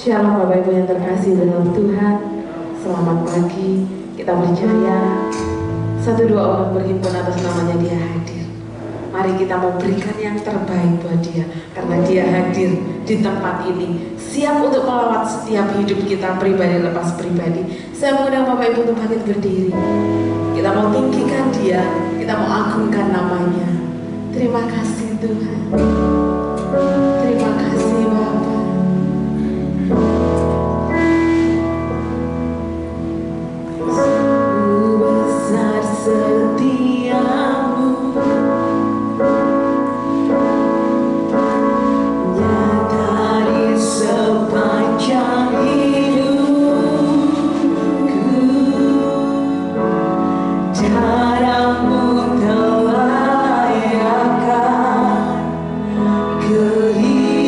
Shalom Bapak Ibu yang terkasih dalam Tuhan. Selamat pagi. Kita percaya satu dua orang berhimpun atas namanya Dia hadir. Mari kita mau berikan yang terbaik buat Dia, karena Dia hadir di tempat ini, siap untuk melawat setiap hidup kita pribadi lepas pribadi. Saya mengundang Bapak Ibu untuk bangkit berdiri. Kita mau tinggikan Dia, kita mau agungkan namanya. Terima kasih Tuhan. Terima kasih Bapa. Besar setiamu, nyata di sepanjang hidupku. Darahmu telah layakan kehidupan.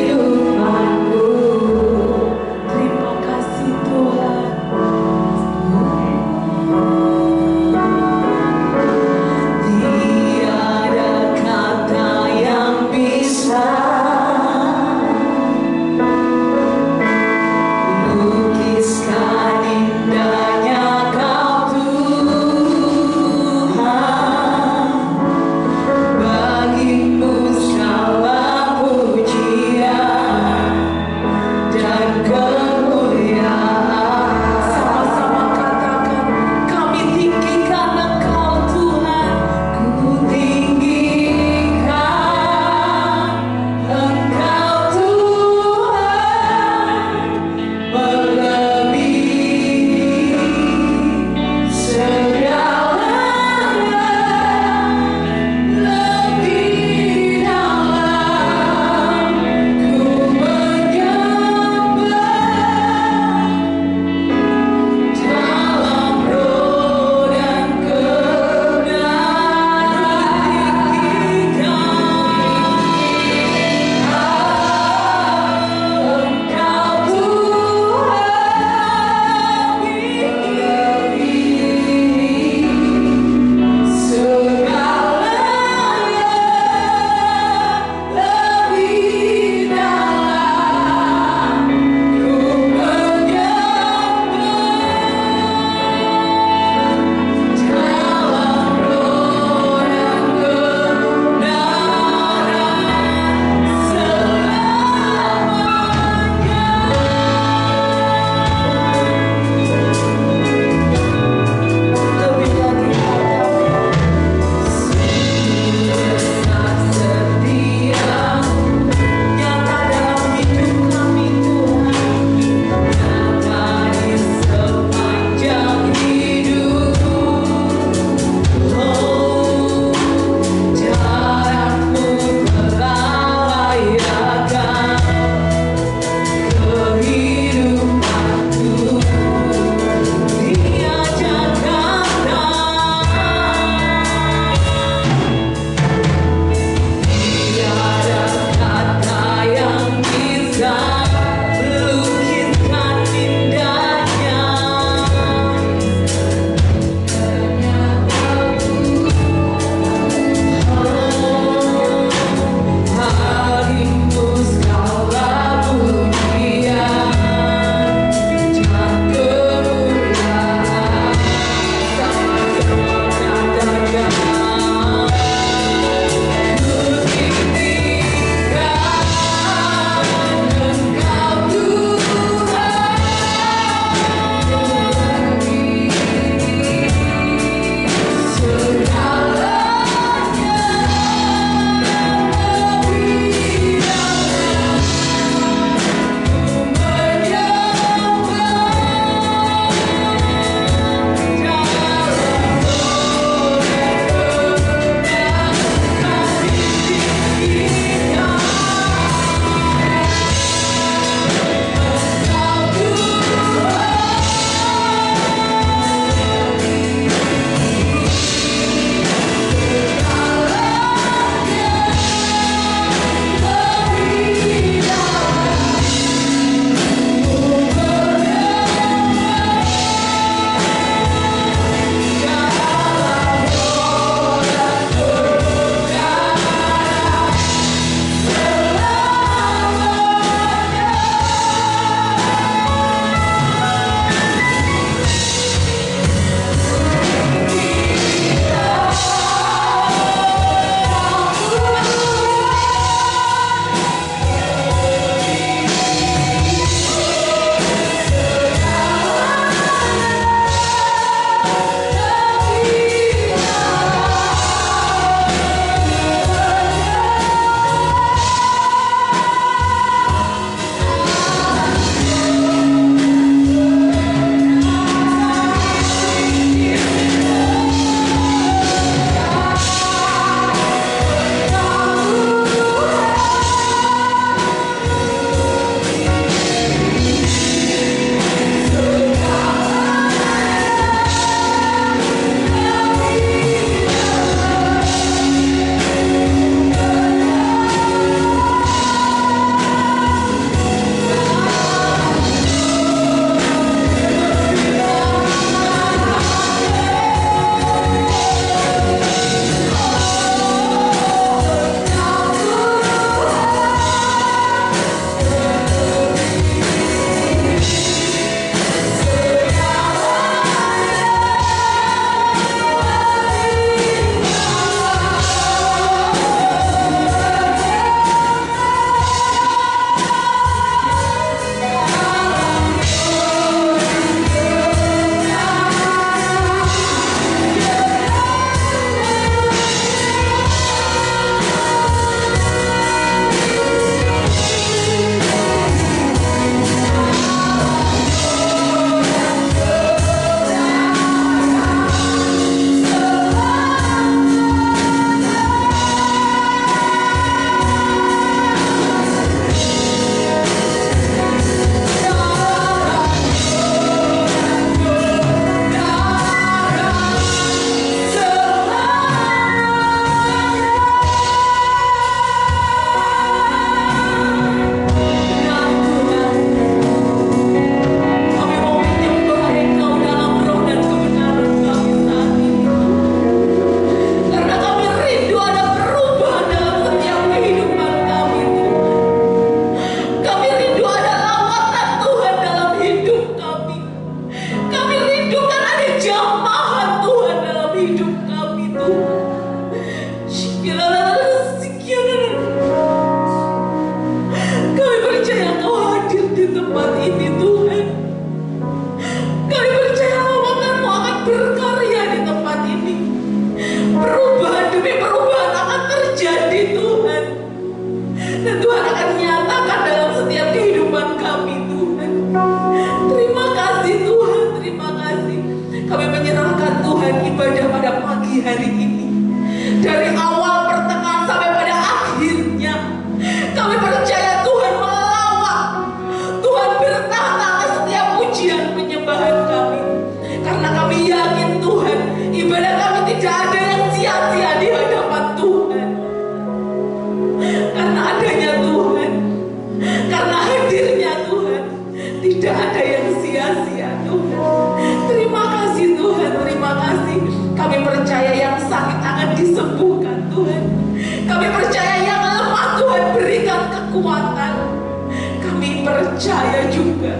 percaya yang sakit akan disembuhkan Tuhan. Kami percaya yang lemah Tuhan berikan kekuatan. Kami percaya juga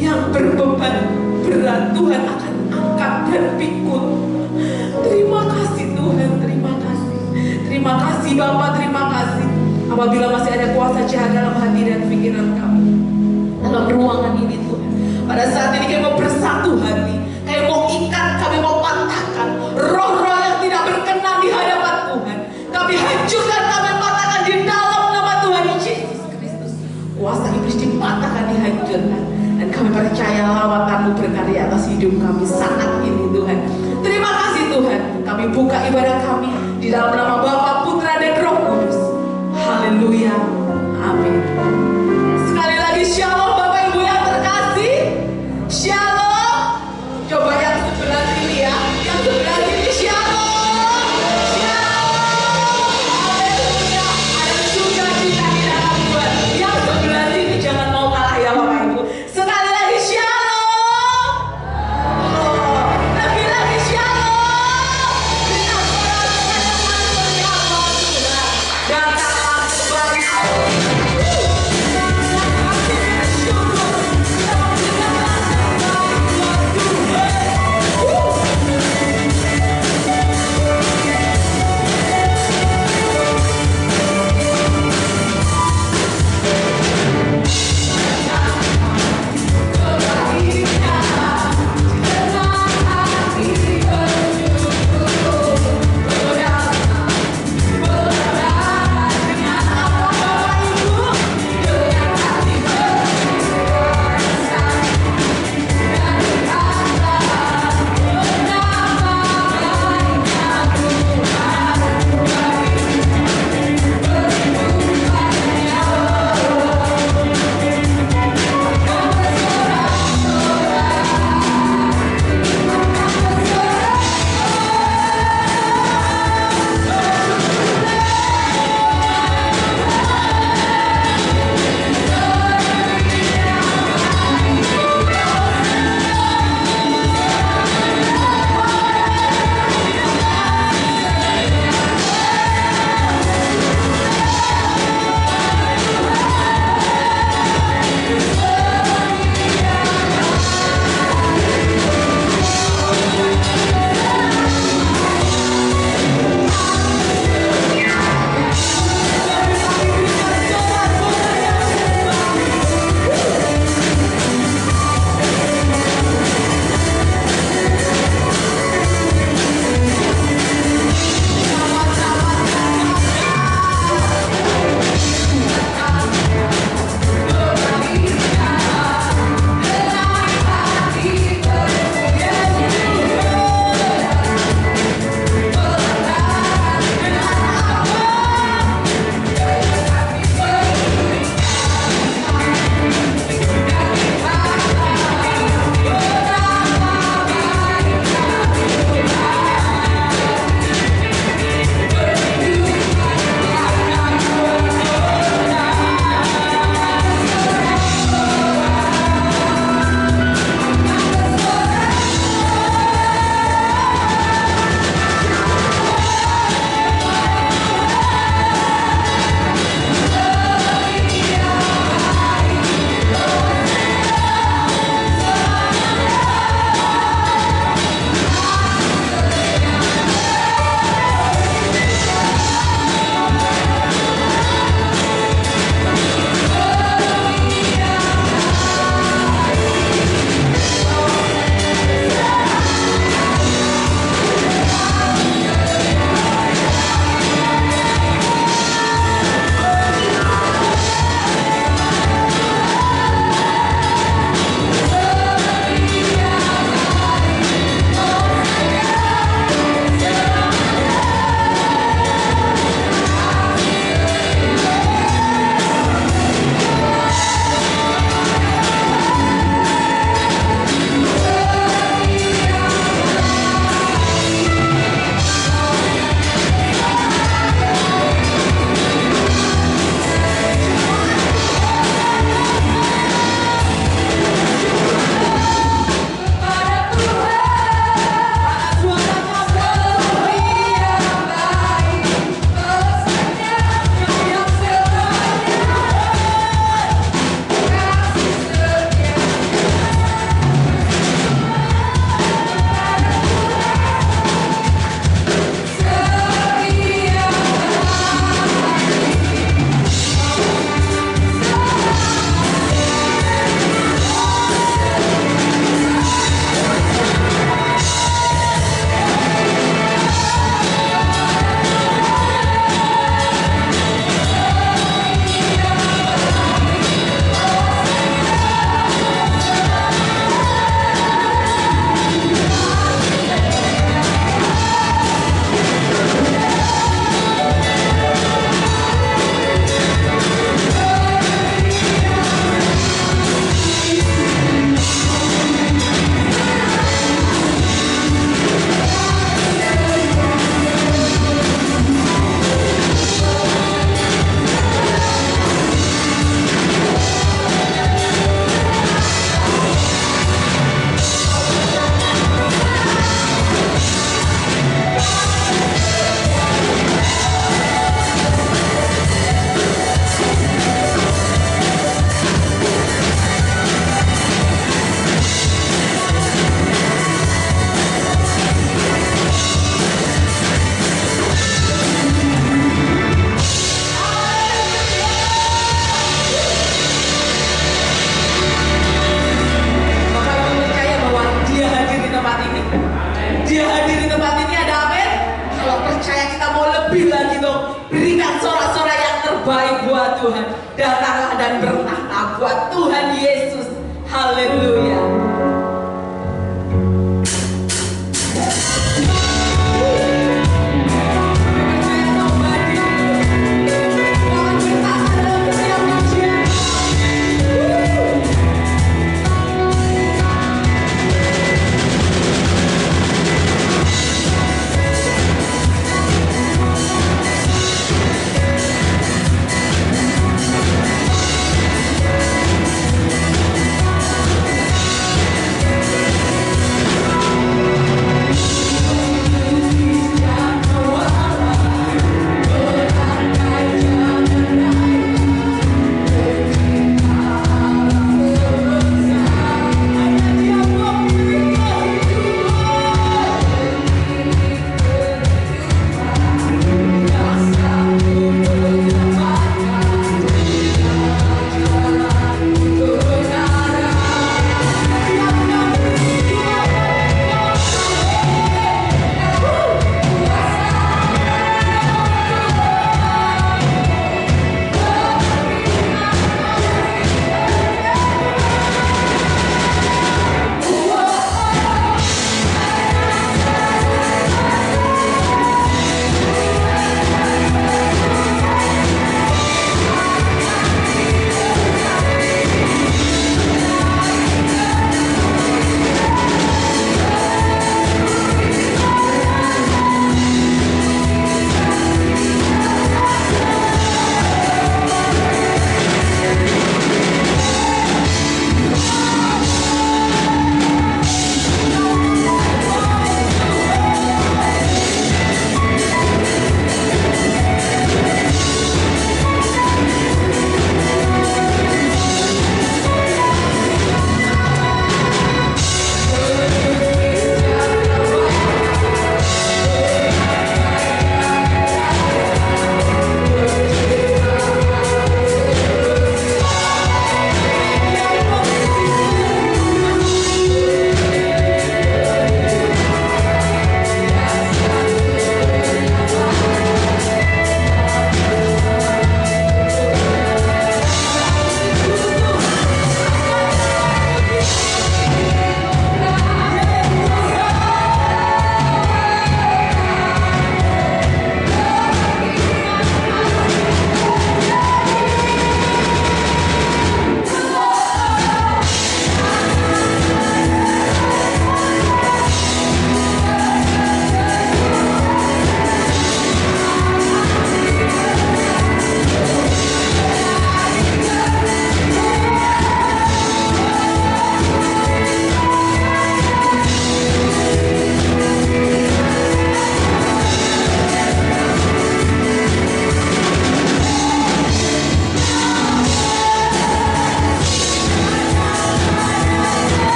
yang berbeban berat Tuhan akan angkat dan pikul. Terima kasih Tuhan, terima kasih. Terima kasih Bapa, terima kasih. Apabila masih ada kuasa jahat dalam hati dan pikiran kami, dalam ruangan ini Tuhan, pada saat ini kami mau bersatu hati, kami mau ikat, kami mau patahkan roh-roh yang tidak berkenan di hadapan Tuhan. Kami hancurkan, kami patahkan di dalam nama Tuhan Yesus Kristus. Kuasa iblis dipatahkan, dihancurkan, dan kami percaya lawatan-Mu berkarya atas hidup kami saat ini Tuhan. Terima kasih Tuhan. Kami buka ibadah kami di dalam nama Bapa, Putra, dan Roh Kudus. Haleluya. Amin. Sekali lagi shalom Bapak Ibu yang terkasih. Shalom. Coba yang sebelah sini ya. Yang sebelah sini shalom. Shalom. Haleluya. Ada sukacita di dalam Tuhan. Yang sebelah sini jangan mau kalah ya Bapak Ibu. Sekali lagi shalom. Oh, lebih lagi shalom. Kita berdoa seperti apa? datanglah dan bertahta buat Tuhan Yesus. Haleluya.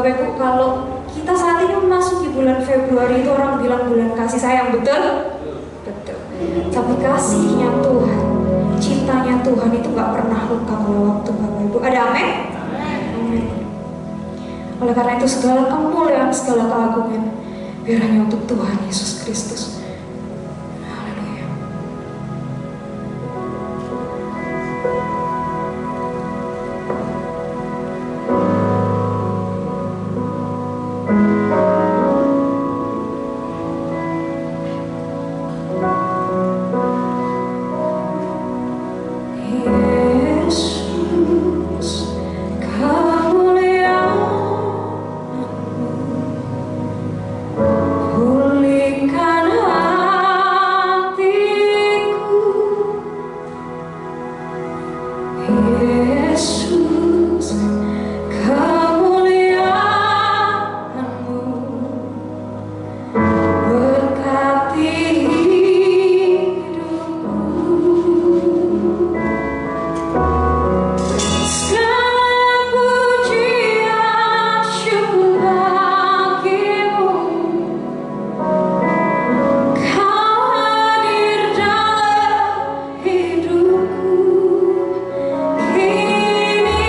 Bapak Ibu, kalau kita saat ini memasuki bulan Februari itu orang bilang bulan kasih sayang, betul? Betul. Tapi kasihnya Tuhan, cintanya Tuhan itu gak pernah lengkap oleh waktu, Bapak Ibu. Ada amin? Amin. Oleh karena itu segala kemuliaan, segala keagungan biar hanya untuk Tuhan Yesus Kristus. Haleluya. Yesus, kemuliaan-Mu pulihkan hatiku. Yesus, kemuliaan-Mu berkati hidupku. Segala pujian syukur bagimu, Kau hadir dalam hidupku. Kini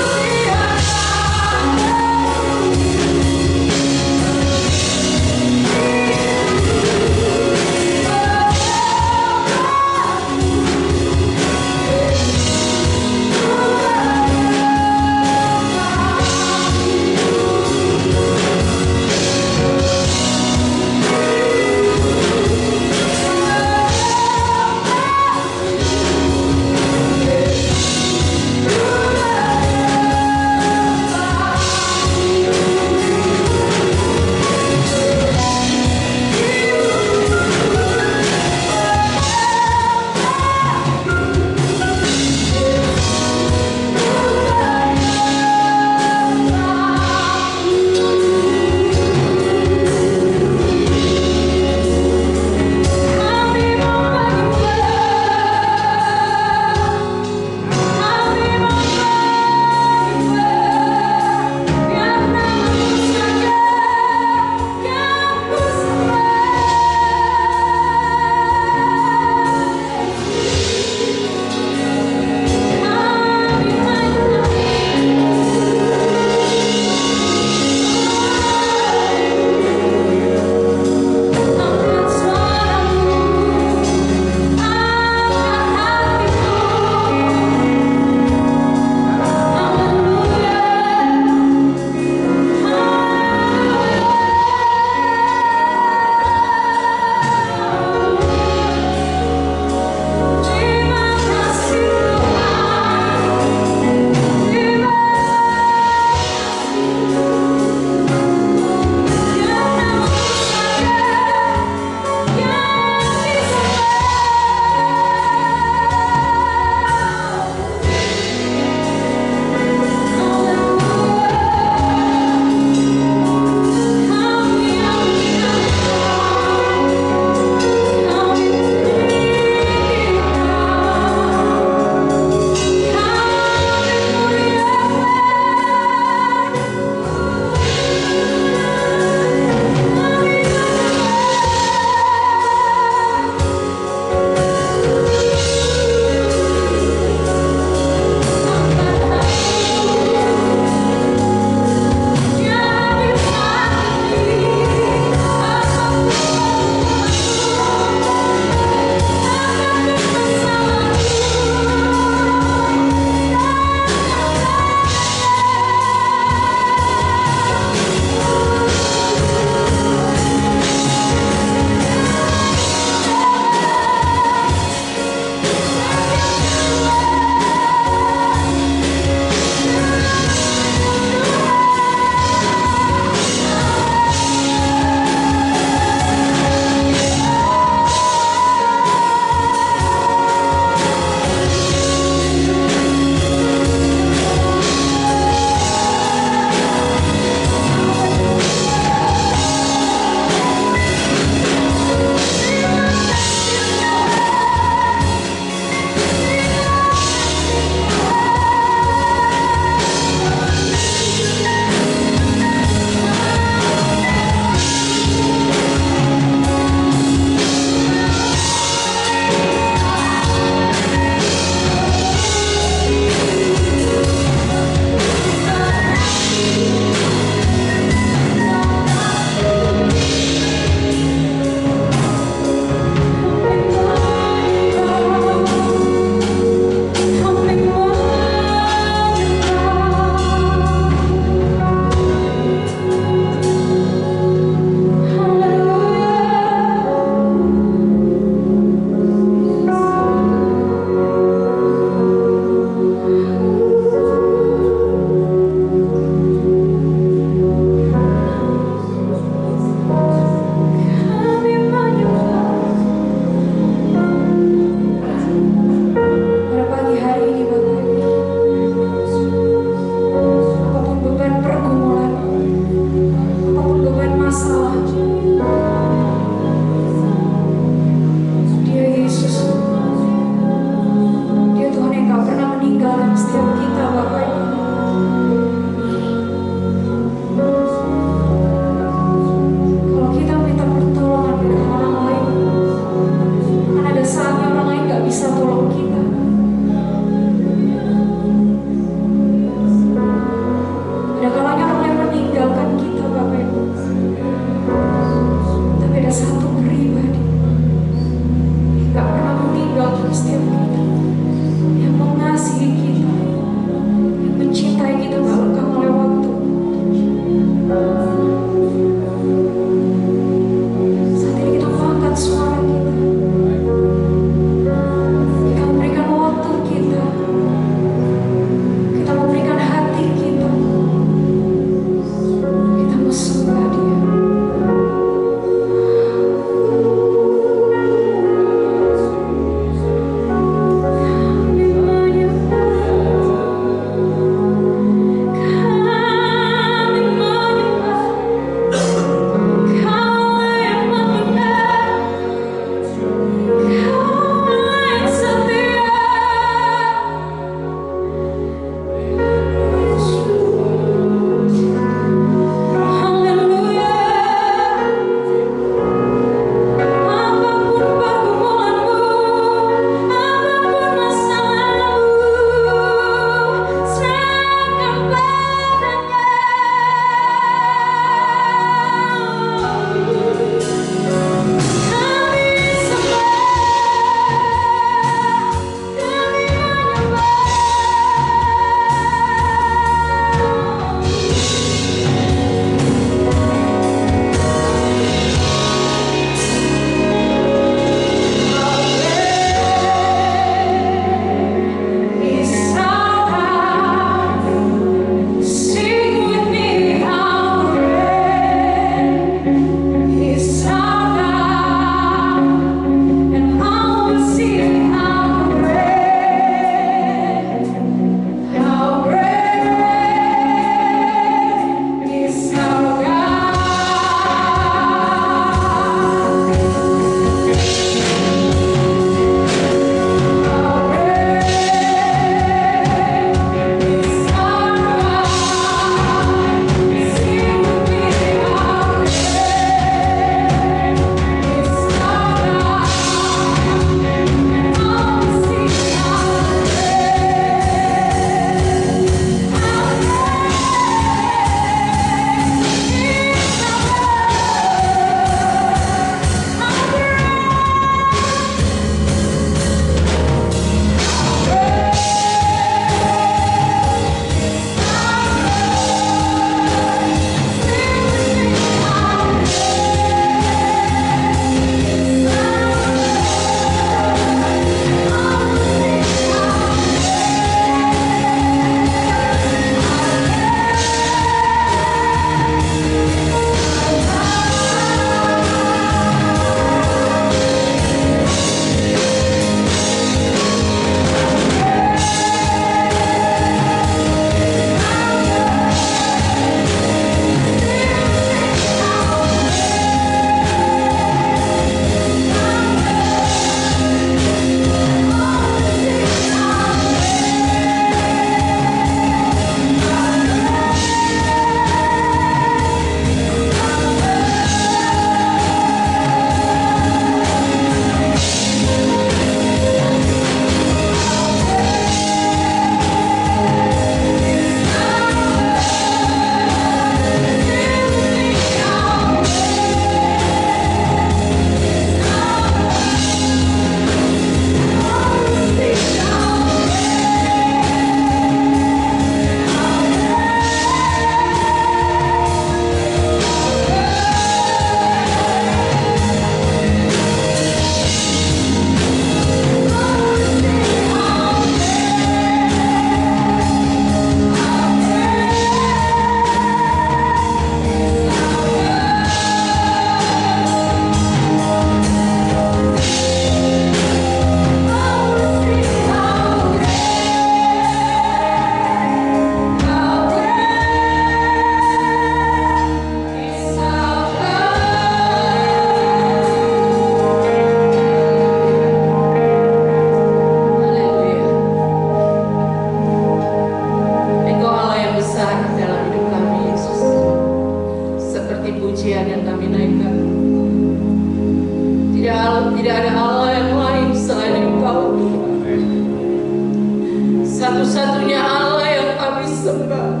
Satu-satunya Allah yang kami sembah,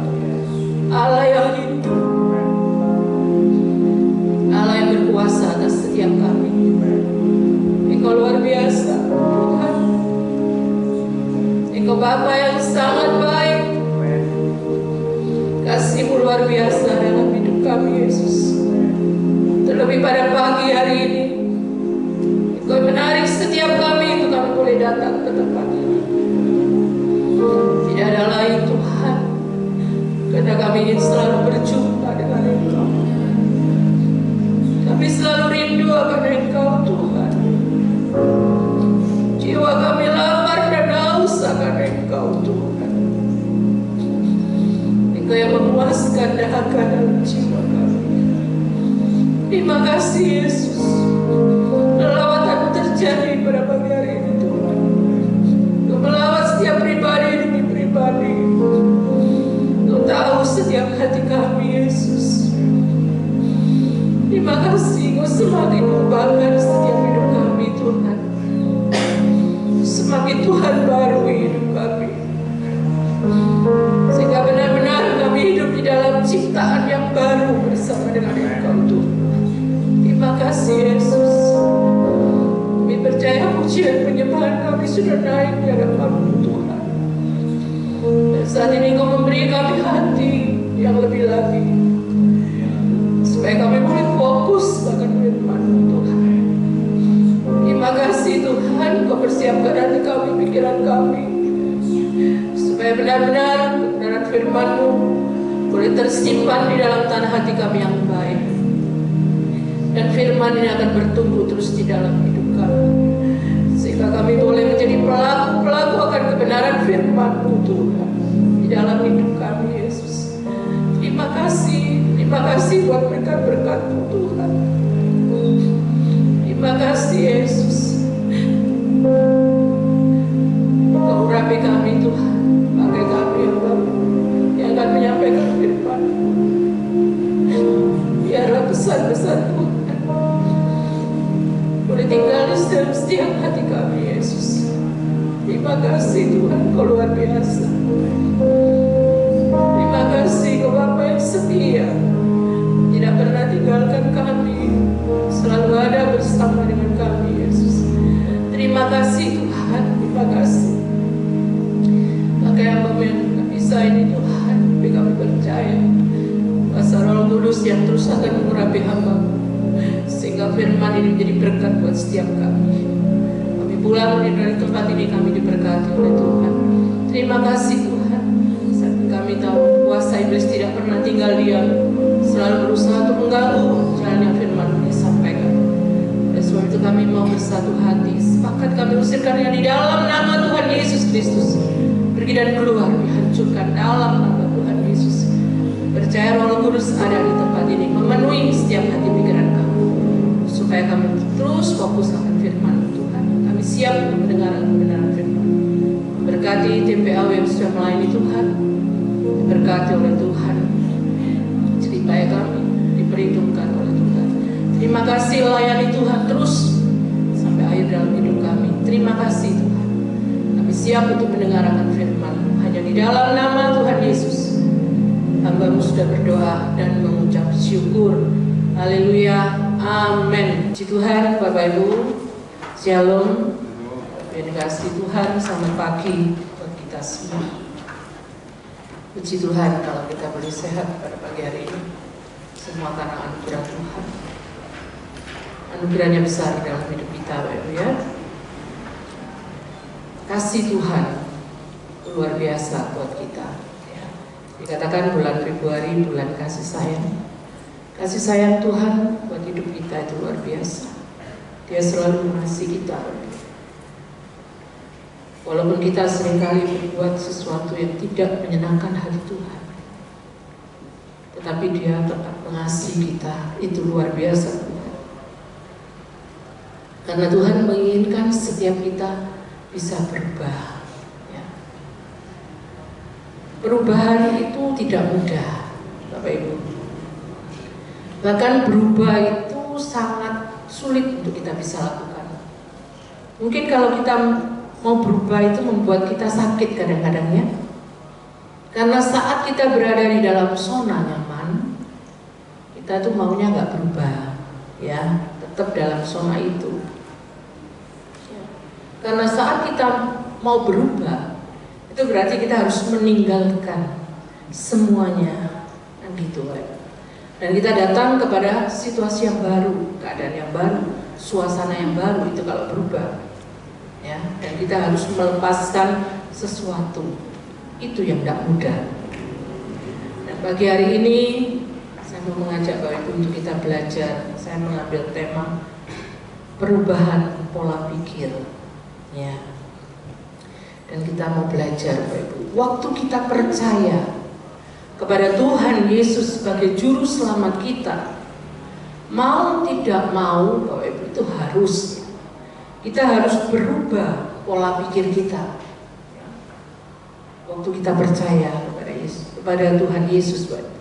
Allah yang hidup, Allah yang berkuasa atas setiap kami. Engkau luar biasa Tuhan. Engkau Bapa yang sangat baik. Kasih-Mu luar biasa dalam hidup kami Yesus. Terlebih pada pagi hari ini, Engkau menarik setiap kami untuk kami boleh datang ke tempat ini. Tidak ada lain Tuhan, karena kami ingin selalu berjumpa dengan Engkau. Kami selalu rindu akan Engkau Tuhan. Jiwa kami lapar dan haus akan Engkau Tuhan. Engkau yang memuaskan dahaga dalam jiwa kami. Terima kasih Yesus. Lawatan terjadi pada pagi hari ini Tuhan. Engkau melawat setiap pribadi demi pribadi. Engkau tahu setiap hati kami Yesus. Terima kasih Engkau semakin mengubahkan setiap hidup kami Tuhan. Semakin Tuhan barui hidup kami, sehingga benar-benar kami hidup di dalam ciptaan yang baru bersama dengan Engkau Tuhan. Terima kasih Yesus. Kami percaya pujian penyembahan kami sudah naik di hadapan-Mu Tuhan. Dan saat ini Engkau memberi kami hati yang lebih lagi, supaya kami boleh fokus akan firman-Mu Tuhan. Terima kasih Tuhan, Kau persiapkan hati kami, pikiran kami, supaya benar-benar kebenaran firman-Mu boleh tersimpan di dalam tanah hati kami yang baik. Dan firman ini akan bertumbuh terus di dalam hidup kami, sehingga kami boleh menjadi pelaku-pelaku akan kebenaran firman-Mu Tuhan di dalam hidup kami Yesus. Terima kasih buat berkat-berkat-Mu Tuhan. Terima kasih Yesus. Kau urapi kami Tuhan, pakai kami yang Bapa yang akan menyampaikan firman. Biarlah pesan-pesan Tuhan boleh tinggal di setiap hati kami Yesus. Terima kasih Tuhan, Kau luar biasa. Terima kasih Kau Bapa yang setia, tidak pernah tinggalkan kami, selalu ada bersama dengan kami Yesus. Terima kasih Tuhan, terima kasih. Pakai hamba-Mu yang tak bisa ini Tuhan, tapi kami percaya kuasa Roh Kudus yang terus akan mengurapi hamba-Mu, sehingga firman ini menjadi berkat buat setiap kami. Kami pulang dari tempat ini, kami diberkati oleh Tuhan. Terima kasih Tuhan. Saat kami tahu kuasa iblis tidak pernah tinggal diam, selalu berusaha untuk mengganggu jalan yang firman-Mu disampaikan. Oleh sebab itu kami mau bersatu hati, sepakat kami usirkannya di dalam nama Tuhan Yesus Kristus. Pergi dan keluar, dihancurkan dalam nama Tuhan Yesus. Percaya Roh Kudus ada di tempat ini, memenuhi setiap hati pikiran kami, supaya kami terus fokus akan firman Tuhan. Kami siap mendengar kebenaran firman. Berkati TPAW yang sudah melayani Tuhan, diberkati oleh Tuhan. Cerita kami diperhitungkan oleh Tuhan. Terima kasih layani Tuhan terus sampai akhir dalam hidup kami. Terima kasih Tuhan. Kami siap untuk mendengarkan firman. Hanya di dalam nama Tuhan Yesus hamba-Mu sudah berdoa dan mengucap syukur. Haleluya, amin. Puji Tuhan, Bapak Ibu, Shalom. Terima kasih Tuhan, selamat pagi buat kita semua. Puji Tuhan kalau kita boleh sehat pada pagi hari ini, semua karena anugerah Tuhan. Anugerahnya besar dalam hidup kita, Bapak Ibu ya. Kasih Tuhan luar biasa buat kita ya. Dikatakan bulan Februari bulan kasih sayang. Kasih sayang Tuhan buat hidup kita itu luar biasa. Dia selalu mengasihi kita. Walaupun kita seringkali berbuat sesuatu yang tidak menyenangkan hati Tuhan, tetapi Dia tetap mengasihi kita. Itu luar biasa Tuhan. Karena Tuhan menginginkan setiap kita bisa berubah ya. Perubahan itu tidak mudah Bapak Ibu. Bahkan berubah itu sangat sulit untuk kita bisa lakukan. Mungkin kalau kita mau berubah itu membuat kita sakit kadang-kadang ya. Karena saat kita berada di dalam zona nyaman, kita tuh maunya nggak berubah, ya, tetap dalam zona itu. Karena saat kita mau berubah, itu berarti kita harus meninggalkan semuanya, kan gitu kan. Dan kita datang kepada situasi yang baru, keadaan yang baru, suasana yang baru itu kalau berubah, ya. Dan kita harus melepaskan sesuatu, itu yang tidak mudah. Dan pagi hari ini saya mau mengajak Bapak Ibu untuk kita belajar. Saya mengambil tema perubahan pola pikir, ya. Dan kita mau belajar Bapak Ibu. Waktu kita percaya kepada Tuhan Yesus sebagai juru selamat kita, mau tidak mau Bapak Ibu itu kita harus berubah pola pikir kita. Waktu kita percaya kepada Tuhan Yesus, Bapak Ibu.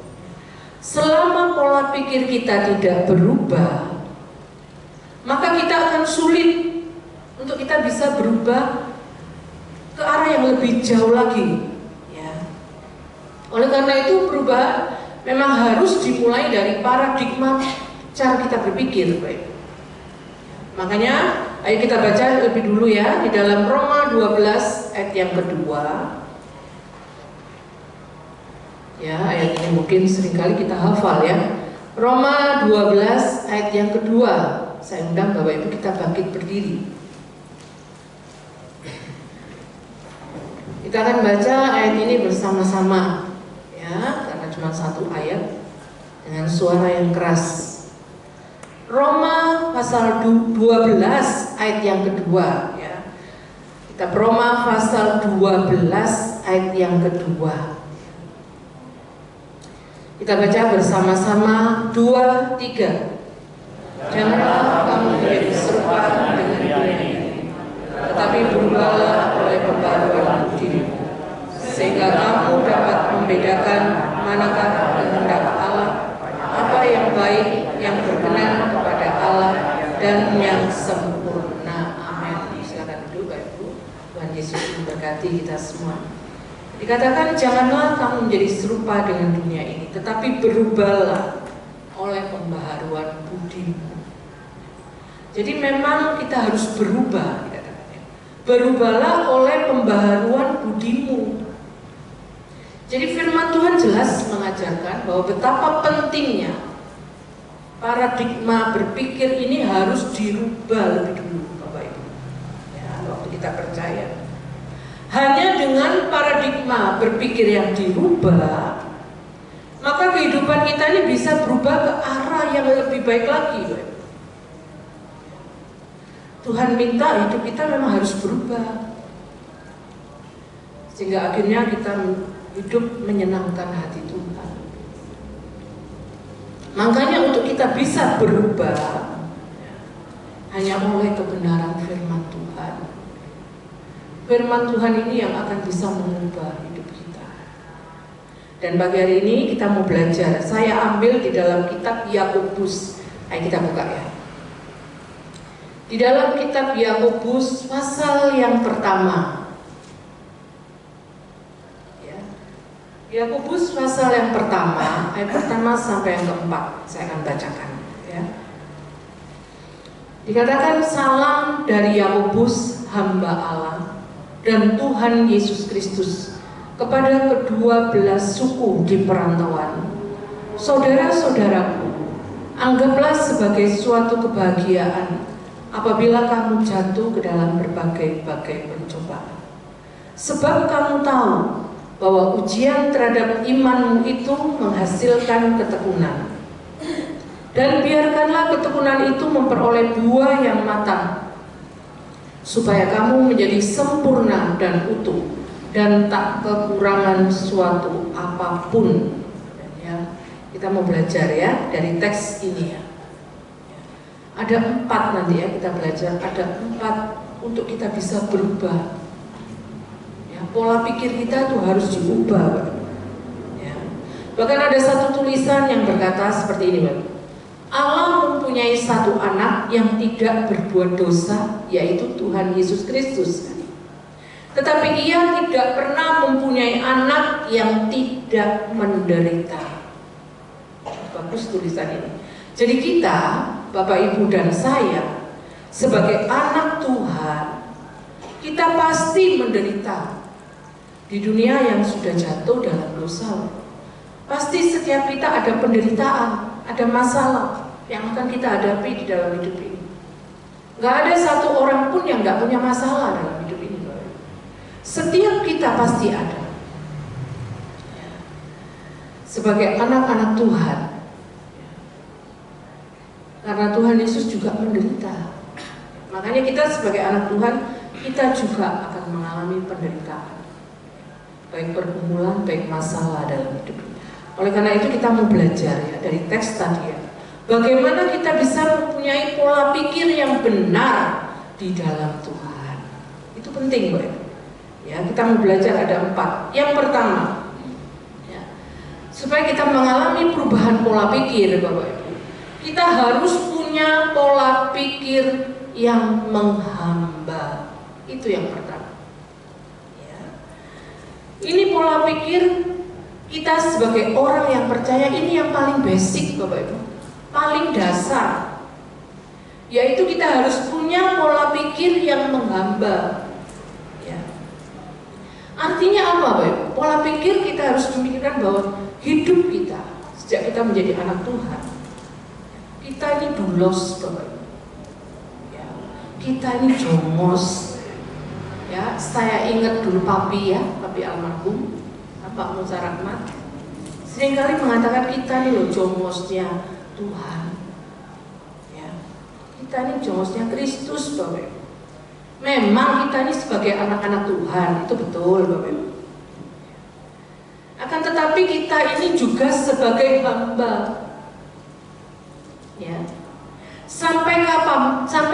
Selama pola pikir kita tidak berubah, maka kita akan sulit untuk kita bisa berubah ke arah yang lebih jauh lagi, ya. Oleh karena itu perubahan memang harus dimulai dari paradigma cara kita berpikir, Bapak. Makanya ayo kita baca lebih dulu ya di dalam Roma 12 ayat yang kedua. Ya, ayat ini mungkin seringkali kita hafal ya. Roma 12 ayat yang kedua. Saya undang Bapak Ibu kita bangkit berdiri. Kita akan baca ayat ini bersama-sama, ya, karena cuma satu ayat dengan suara yang keras. Roma pasal 12 ayat yang kedua, ya. Kita Roma pasal 12 ayat yang kedua. Kita baca bersama-sama 2, 3. Janganlah kamu menjadi serupa dengan dunia ini, tetapi berubahlah oleh pembaharuan budimu, sehingga kamu dapat membedakan manakah kehendak Allah, apa yang baik, yang berkenan kepada Allah, dan yang sempurna. Amin. Silakan duduk Bapak Ibu. Tuhan Yesus memberkati kita semua. Dikatakan janganlah kamu menjadi serupa dengan dunia ini, tetapi berubahlah oleh pembaharuan budimu. Jadi memang kita harus berubah, dikatakannya. Berubahlah oleh pembaharuan budimu. Jadi firman Tuhan jelas mengajarkan bahwa betapa pentingnya paradigma berpikir ini harus dirubah lebih dulu, Bapak Ibu. Ya, waktu kita percaya. Hanya dengan paradigma berpikir yang dirubah, maka kehidupan kita ini bisa berubah ke arah yang lebih baik lagi, Bapak Ibu. Tuhan minta hidup kita memang harus berubah, sehingga akhirnya kita hidup menyenangkan hati Tuhan. Makanya untuk kita bisa berubah hanya oleh kebenaran firman Tuhan. Firman Tuhan ini yang akan bisa mengubah hidup kita. Dan pagi hari ini kita mau belajar. Saya ambil di dalam kitab Yakobus. Ayo kita buka ya. Di dalam kitab Yakobus pasal yang pertama. Yakobus pasal yang pertama, ayat pertama sampai yang keempat, saya akan bacakan. Ya. Dikatakan salam dari Yakobus, hamba Allah dan Tuhan Yesus Kristus kepada kedua belas suku di perantauan. Saudara-saudaraku, anggaplah sebagai suatu kebahagiaan apabila kamu jatuh ke dalam berbagai-bagai pencobaan. Sebab kamu tahu bahwa ujian terhadap imanmu itu menghasilkan ketekunan. Dan biarkanlah ketekunan itu memperoleh buah yang matang, supaya kamu menjadi sempurna dan utuh, dan tak kekurangan suatu apapun. Ya, kita mau belajar ya dari teks ini ya. Ada 4 nanti ya kita belajar, ada 4 untuk kita bisa berubah. Pola pikir kita tuh harus diubah, ya. Bahkan ada satu tulisan yang berkata seperti ini, Pak. Allah mempunyai satu anak yang tidak berbuat dosa, yaitu Tuhan Yesus Kristus. Tetapi ia tidak pernah mempunyai anak yang tidak menderita. Bagus tulisan ini. Jadi kita, Bapak Ibu dan saya, sebagai anak Tuhan, kita pasti menderita di dunia yang sudah jatuh dalam dosa. Pasti setiap kita ada penderitaan, ada masalah yang akan kita hadapi di dalam hidup ini. Gak ada satu orang pun yang gak punya masalah dalam hidup ini. Setiap kita pasti ada. Sebagai anak-anak Tuhan, karena Tuhan Yesus juga menderita, makanya kita sebagai anak Tuhan, kita juga akan mengalami penderitaan, baik pergumulan, baik masalah dalam hidup. Oleh karena itu kita mau belajar ya dari teks tadi ya, bagaimana kita bisa mempunyai pola pikir yang benar di dalam Tuhan. Itu penting, Bapak. Ya, kita mau belajar ada 4. Yang pertama, ya, supaya kita mengalami perubahan pola pikir, Bapak Ibu, kita harus punya pola pikir yang menghamba. Itu yang pertama. Ya. Ini pola pikir kita sebagai orang yang percaya, ini yang paling basic, Bapak Ibu, paling dasar. Yaitu kita harus punya pola pikir yang menghamba. Artinya apa, Bapak Ibu? Pola pikir kita harus memikirkan bahwa hidup kita sejak kita menjadi anak Tuhan, kita ini dulos, Bapak Ibu. Ya, kita ini jomos. Ya, saya ingat dulu papi ya, papi almarhum, Pak Musa Rahmat, seringkali mengatakan kita ini loh jomosnya Tuhan. Ya, kita ini jomosnya Kristus, Bapak Ibu. Memang kita ini sebagai anak-anak Tuhan, itu betul, Bapak Ibu. Akan tetapi kita ini juga sebagai hamba. Ya. Sampai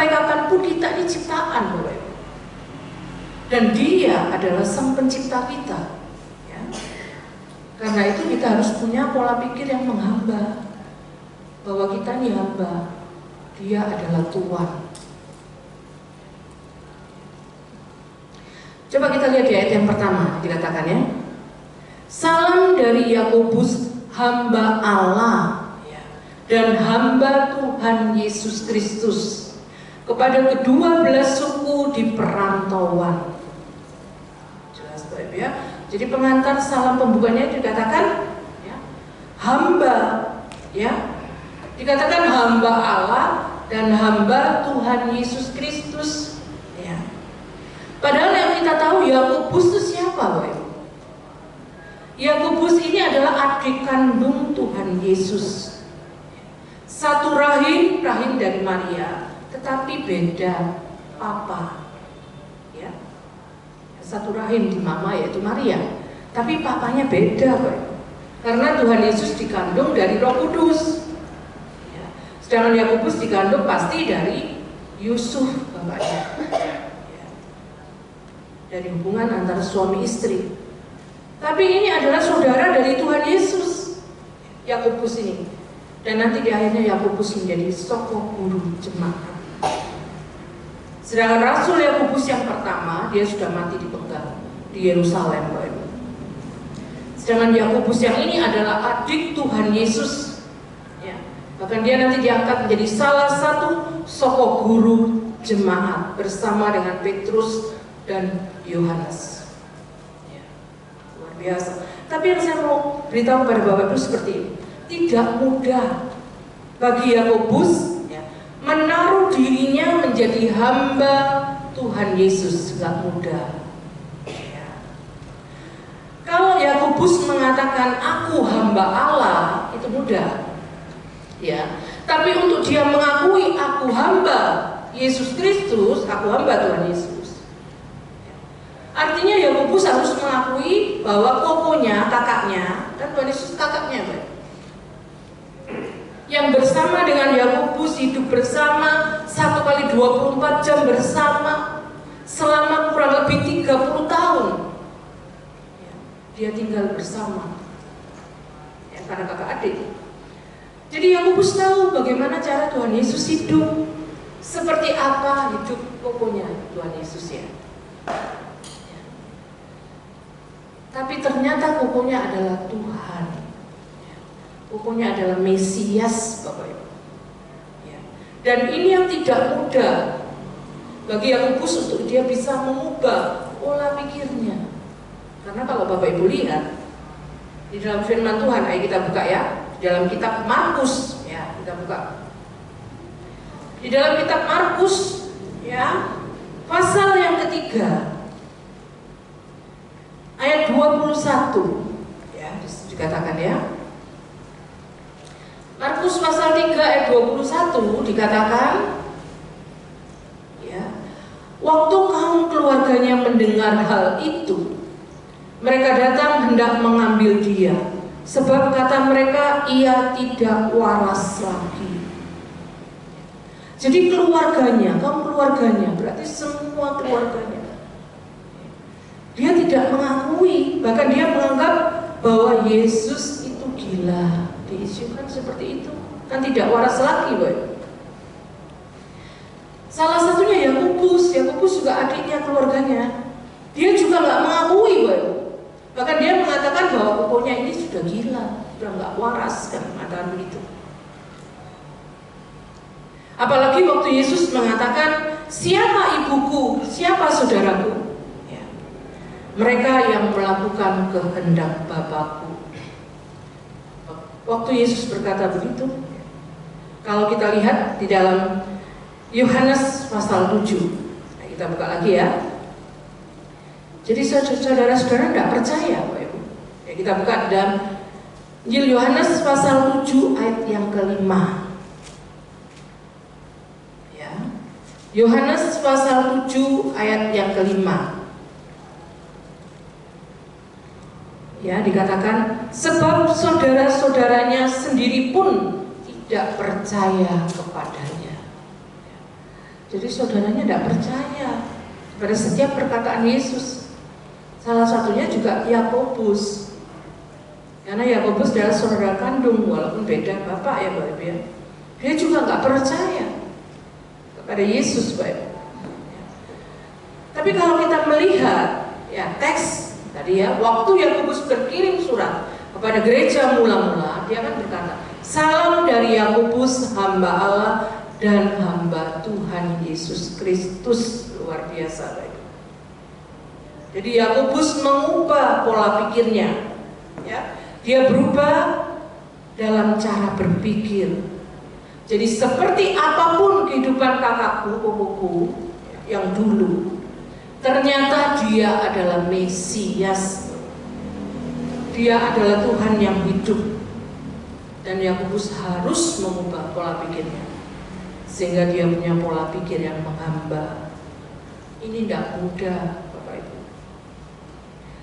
kapanpun kita ini ciptaan, Bapak Ibu. Dan Dia adalah Sang Pencipta kita. Ya. Karena itu kita harus punya pola pikir yang menghamba. Bahwa kita ini hamba, Dia adalah Tuhan. Coba kita lihat di ayat yang pertama, dikatakan ya, salam dari Yakobus, hamba Allah dan hamba Tuhan Yesus Kristus, kepada kedua belas suku di perantauan. Jelas, Bapak ya. Jadi pengantar salam pembukanya dikatakan ya, hamba, ya, dikatakan hamba Allah dan hamba Tuhan Yesus Kristus. Padahal yang kita tahu Yakobus itu siapa, Bapak? Yakobus ini adalah adik kandung Tuhan Yesus. Satu rahim dari Maria, tetapi beda papa. Ya. Satu rahim di mama yaitu Maria, tapi papanya beda, Bapak. Karena Tuhan Yesus dikandung dari Roh Kudus. Ya. Sedangkan Yakobus dikandung pasti dari Yusuf, bapaknya. Dari hubungan antara suami istri. Tapi ini adalah saudara dari Tuhan Yesus, Yakobus ini. Dan nanti di akhirnya Yakobus menjadi sokok guru jemaat. Sedangkan Rasul Yakobus yang pertama, dia sudah mati dipenggal di Yerusalem, Bapak Ibu. Sedangkan Yakobus yang ini adalah adik Tuhan Yesus. Ya. Bahkan dia nanti diangkat menjadi salah satu sokok guru jemaat bersama dengan Petrus dan Yohanes. Ya, luar biasa. Tapi yang saya mau beritahu kepada Bapak Ibu seperti ini, tidak mudah bagi Yakobus ya, menaruh dirinya menjadi hamba Tuhan Yesus, tidak mudah. Ya. Kalau Yakobus mengatakan aku hamba Allah, itu mudah. Ya. Tapi untuk dia mengakui aku hamba Yesus Kristus, aku hamba Tuhan Yesus. Artinya Yakobus harus mengakui bahwa kokonya, kakaknya, dan Tuhan Yesus kakaknya, Bapak. Yang bersama dengan Yakobus hidup bersama 1 kali 24 jam bersama selama kurang lebih 30 tahun. Dia tinggal bersama. Ya, karena kakak adik. Jadi Yakobus tahu bagaimana cara Tuhan Yesus hidup. Seperti apa hidup kokonya Tuhan Yesus ya. Tapi ternyata kokohnya adalah Tuhan. Kokohnya adalah Mesias, Bapak Ibu. Ya. Dan ini yang tidak mudah bagi Yakobus untuk dia bisa mengubah pola pikirnya. Karena kalau Bapak Ibu lihat di dalam firman Tuhan, ayo kita buka ya, di dalam kitab Markus, ya kita buka. Di dalam kitab Markus, ya pasal yang ketiga, ayat 21, ya dikatakan ya. Markus pasal 3 ayat 21 dikatakan, ya, waktu kaum keluarganya mendengar hal itu, mereka datang hendak mengambil dia, sebab kata mereka ia tidak waras lagi. Jadi keluarganya, kaum keluarganya, berarti semua keluarganya, dia tidak mengakui, bahkan dia menganggap bahwa Yesus itu gila. Diisukan seperti itu, kan tidak waras lagi, boy. Salah satunya Yakobus juga adiknya keluarganya, dia juga nggak mengakui, boy. Bahkan dia mengatakan bahwa pokoknya ini sudah gila, sudah nggak waras, kan mengatakan begitu. Apalagi waktu Yesus mengatakan, siapa ibuku, siapa saudaraku? Ya. Mereka yang melakukan kehendak Bapakku. Waktu Yesus berkata begitu, kalau kita lihat di dalam Yohanes pasal 7, nah, kita buka lagi ya. Jadi saudara-saudara tidak percaya, Bapak Ibu. Ya, kita buka dalam Injil Yohanes pasal 7 ayat yang kelima. Ya. Yohanes pasal 7 ayat yang kelima. Ya, dikatakan sebab saudara-saudaranya sendiri pun tidak percaya kepadanya. Jadi saudaranya tidak percaya pada setiap perkataan Yesus. Salah satunya juga Yakobus, karena Yakobus adalah saudara kandung walaupun beda bapak ya Bapak Ibu ya. Dia juga nggak percaya kepada Yesus, Bapak Ibu. Tapi kalau kita melihat ya teks tadi ya, waktu Yakobus berkirim surat kepada gereja mula-mula, dia kan berkata, salam dari Yakobus, hamba Allah dan hamba Tuhan Yesus Kristus. Luar biasa, Bapak. Jadi Yakobus mengubah pola pikirnya, ya. Dia berubah dalam cara berpikir. Jadi seperti apapun kehidupan kakakku, kokoku yang dulu, ternyata dia adalah Mesias. Dia adalah Tuhan yang hidup. Dan Yakobus harus mengubah pola pikirnya, sehingga dia punya pola pikir yang menghamba. Ini tidak mudah, Bapak Ibu.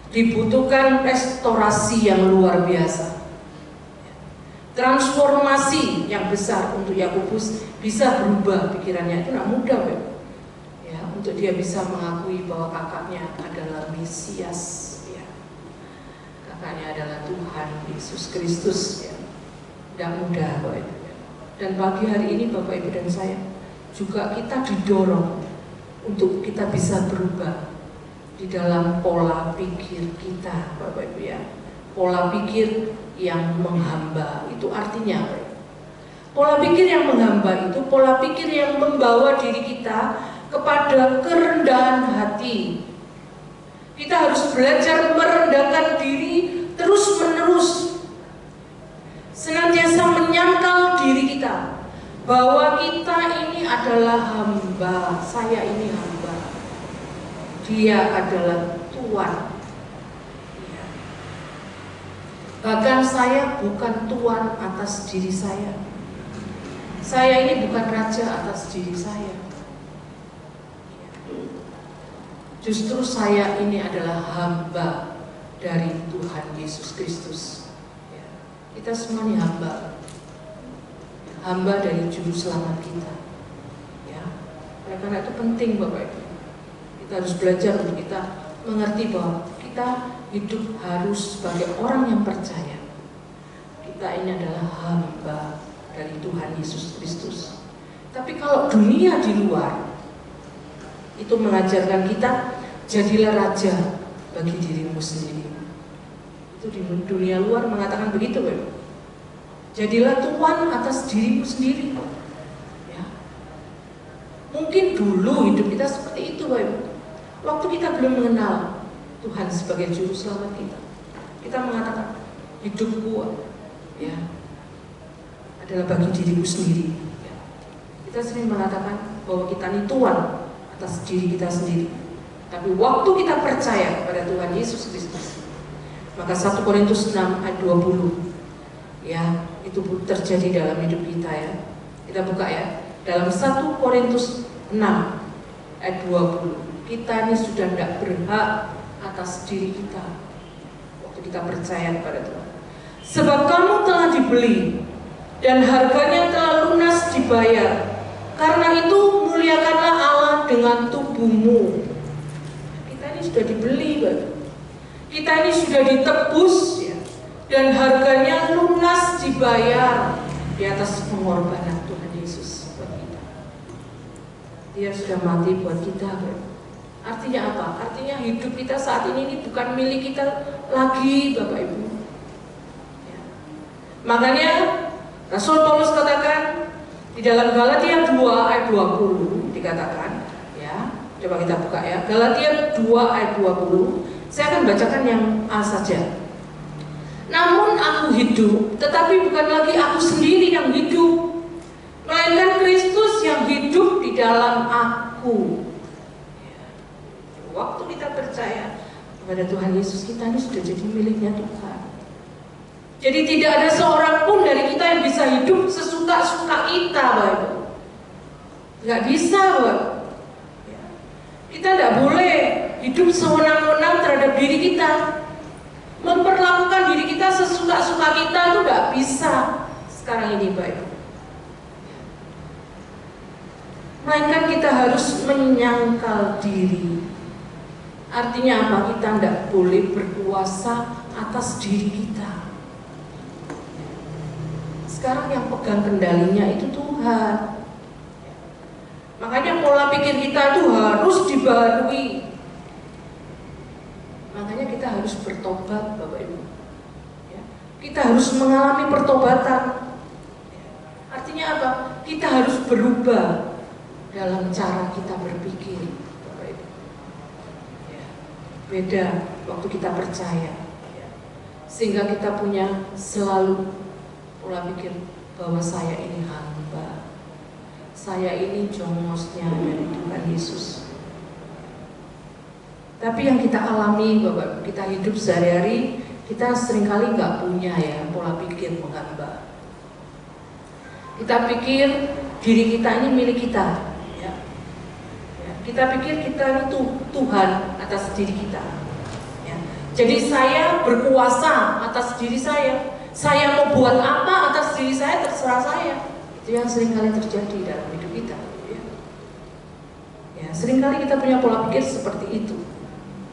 Dibutuhkan restorasi yang luar biasa, transformasi yang besar untuk Yakobus bisa berubah pikirannya. Itu tidak mudah, Bapak. Ya, untuk dia bisa mengakui bahwa kakaknya adalah Mesias, ya. Kakaknya adalah Tuhan Yesus Kristus, ya. Tidak mudah, Bapak Ibu. Dan pagi hari ini Bapak Ibu dan saya juga kita didorong untuk kita bisa berubah di dalam pola pikir kita, Bapak Ibu ya. Pola pikir yang menghamba itu artinya apa? Pola pikir yang menghamba itu pola pikir yang membawa diri kita kepada kerendahan hati. Kita harus belajar merendahkan diri terus menerus, senantiasa menyangkal diri kita bahwa kita ini adalah hamba, saya ini hamba, dia adalah Tuhan. Bahkan saya bukan Tuhan atas diri saya. Saya ini bukan raja atas diri saya. Justru saya ini adalah hamba dari Tuhan Yesus Kristus. Kita semua ini hamba. Hamba dari juru selamat kita. Ya. Oleh karena itu penting Bapak Ibu. Kita harus belajar untuk kita mengerti bahwa kita hidup harus sebagai orang yang percaya. Kita ini adalah hamba dari Tuhan Yesus Kristus. Tapi kalau dunia di luar itu mengajarkan kita, jadilah raja bagi dirimu sendiri. Itu di dunia luar mengatakan begitu, Bapak. Jadilah tuan atas dirimu sendiri. Ya. Mungkin dulu hidup kita seperti itu, Bapak. Waktu kita belum mengenal Tuhan sebagai juru selamat kita mengatakan hidupku ya adalah bagi diriku sendiri. Ya. Kita sering mengatakan bahwa kita ini tuan atas diri kita sendiri. Tapi waktu kita percaya pada Tuhan Yesus Kristus, maka 1 Korintus 6 ayat 20 ya, itu terjadi dalam hidup kita ya. Kita buka ya. Dalam 1 Korintus 6 ayat 20, kita ini sudah tidak berhak atas diri kita waktu kita percaya kepada Tuhan. Sebab kamu telah dibeli dan harganya telah lunas dibayar. Karena itu muliakanlah Allah dengan tubuhmu. Kita ini sudah dibeli, Bapak. Kita ini sudah ditebus ya, dan harganya lunas dibayar di atas pengorbanan Tuhan Yesus buat kita. Dia sudah mati buat kita, Bapak. Artinya apa? Artinya hidup kita saat ini bukan milik kita lagi, Bapak Ibu. Ya. Makanya Rasul Paulus katakan di dalam Galatia 2 ayat 20 dikatakan, ya, coba kita buka ya, Galatia 2 ayat 20. Saya akan bacakan yang A saja. Namun aku hidup, tetapi bukan lagi aku sendiri yang hidup, melainkan Kristus yang hidup di dalam aku. Waktu kita percaya kepada Tuhan Yesus, kita ini sudah jadi miliknya Tuhan. Jadi tidak ada seorang pun dari kita yang bisa hidup sesuka-suka kita, Bapak. Nggak bisa, Bapak. Kita tidak boleh hidup sewenang-wenang terhadap diri kita. Memperlakukan diri kita sesuka-suka kita itu tidak bisa sekarang ini, Bapak. Melainkan kita harus menyangkal diri. Artinya apa? Kita tidak boleh berkuasa atas diri kita. Sekarang yang pegang kendalinya itu Tuhan. Makanya pola pikir kita itu harus dibarui. Makanya kita harus bertobat, Bapak Ibu. Ya. Kita harus mengalami pertobatan. Ya. Artinya apa? Kita harus berubah dalam cara kita berpikir, Bapak Ibu. Ya. Beda waktu kita percaya. Ya. Sehingga kita punya selalu pola pikir bahwa saya ini hamba. Saya ini jongosnya dari Tuhan Yesus. Tapi yang kita alami, Bapak, kita hidup sehari-hari, kita seringkali nggak punya ya pola pikir menghamba. Kita pikir diri kita ini milik kita. Ya. Ya. Kita pikir kita itu Tuhan atas diri kita. Ya. Jadi saya berkuasa atas diri saya. Saya mau buat apa atas diri saya, terserah saya. Itu yang seringkali terjadi dalam hidup kita. Ya. Ya, seringkali kita punya pola pikir seperti itu.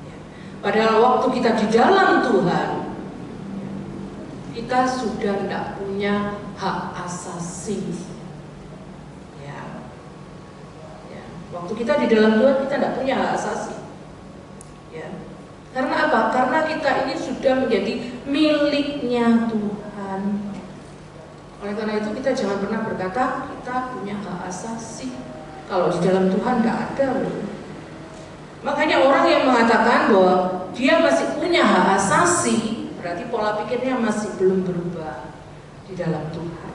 Ya. Padahal waktu kita di dalam Tuhan, kita sudah tidak punya hak asasi. Ya. Ya. Waktu kita di dalam Tuhan, kita tidak punya hak asasi. Ya. Karena apa? Karena kita ini sudah menjadi miliknya Tuhan. Oleh karena itu kita jangan pernah berkata kita punya hak asasi. Kalau di dalam Tuhan tidak ada. Makanya orang yang mengatakan bahwa dia masih punya hak asasi, berarti pola pikirnya masih belum berubah di dalam Tuhan.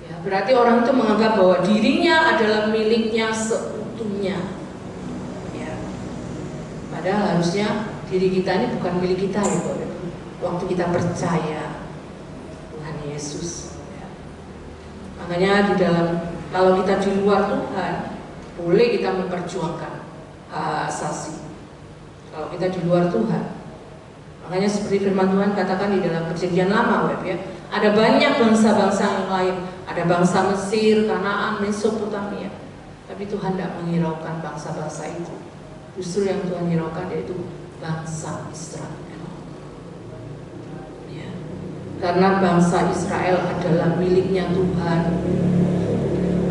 Ya, berarti orang itu menganggap bahwa dirinya adalah miliknya seutuhnya. Ya. Padahal harusnya diri kita ini bukan milik kita ya, Bapak. Waktu kita percaya Tuhan Yesus. Ya. Makanya di dalam, kalau kita di luar Tuhan, boleh kita memperjuangkan hak asasi. Kalau kita di luar Tuhan, makanya seperti firman Tuhan katakan di dalam Perjanjian Lama, Bapak, ya, ada banyak bangsa-bangsa yang lain, ada bangsa Mesir, Kanaan, Mesopotamia, tapi Tuhan tidak menghiraukan bangsa-bangsa itu. Justru yang Tuhan hiraukan yaitu bangsa Israel. Ya. Karena bangsa Israel adalah miliknya Tuhan.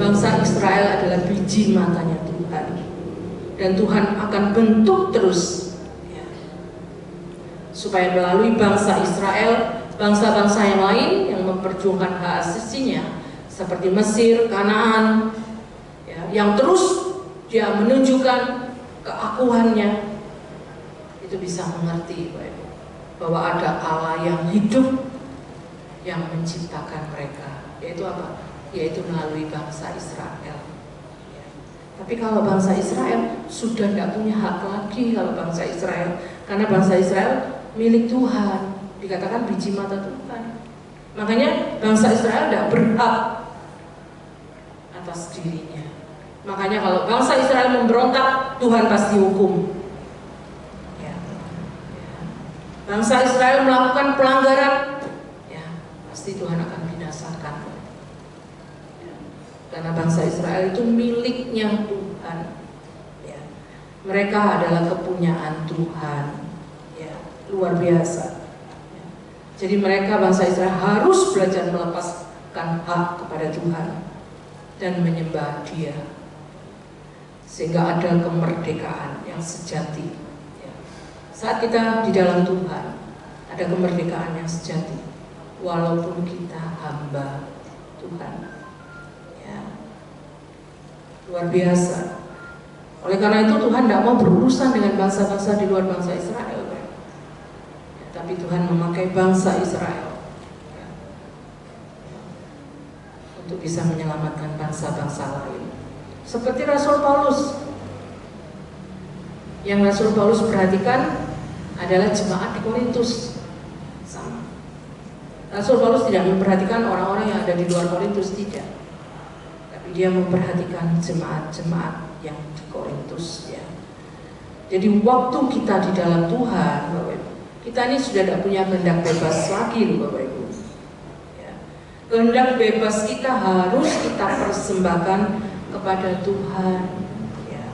Bangsa Israel adalah biji matanya Tuhan. Dan Tuhan akan bentuk terus. Ya. supaya melalui bangsa Israel, bangsa-bangsa yang lain yang memperjuangkan hak asasinya seperti Mesir, Kanaan, ya, yang terus dia menunjukkan keakuannya, itu bisa mengerti bahwa ada Allah yang hidup yang menciptakan mereka, yaitu apa? Yaitu melalui bangsa Israel. Ya. Tapi kalau bangsa Israel sudah tidak punya hak lagi, kalau bangsa Israel, karena bangsa Israel milik Tuhan, dikatakan biji mata Tuhan. Makanya bangsa Israel tidak berhak atas dirinya. Makanya kalau bangsa Israel memberontak, Tuhan pasti hukum. Ya. Bangsa Israel melakukan pelanggaran, ya pasti Tuhan akan binasakan. Ya. Karena bangsa Israel itu miliknya Tuhan. Ya. Mereka adalah kepunyaan Tuhan. Ya. Luar biasa. Ya. Jadi mereka bangsa Israel harus belajar melepaskan hak kepada Tuhan dan menyembah Dia, sehingga ada kemerdekaan yang sejati. Ya. Saat kita di dalam Tuhan, ada kemerdekaan yang sejati, walaupun kita hamba Tuhan. Ya. Luar biasa. Oleh karena itu Tuhan tidak mau berurusan dengan bangsa-bangsa di luar bangsa Israel. Ya. Tapi Tuhan memakai bangsa Israel, ya, untuk bisa menyelamatkan bangsa-bangsa lain. Seperti Rasul Paulus. Yang Rasul Paulus perhatikan adalah jemaat di Korintus. Sama. Rasul Paulus tidak memperhatikan orang-orang yang ada di luar Korintus, tidak. Tapi dia memperhatikan jemaat-jemaat yang di Korintus, ya. Jadi waktu kita di dalam Tuhan, Bapak Ibu, kita ini sudah tidak punya kehendak bebas lagi, Bapak Ibu. Ya. Kehendak bebas kita harus kita persembahkan kepada Tuhan, ya.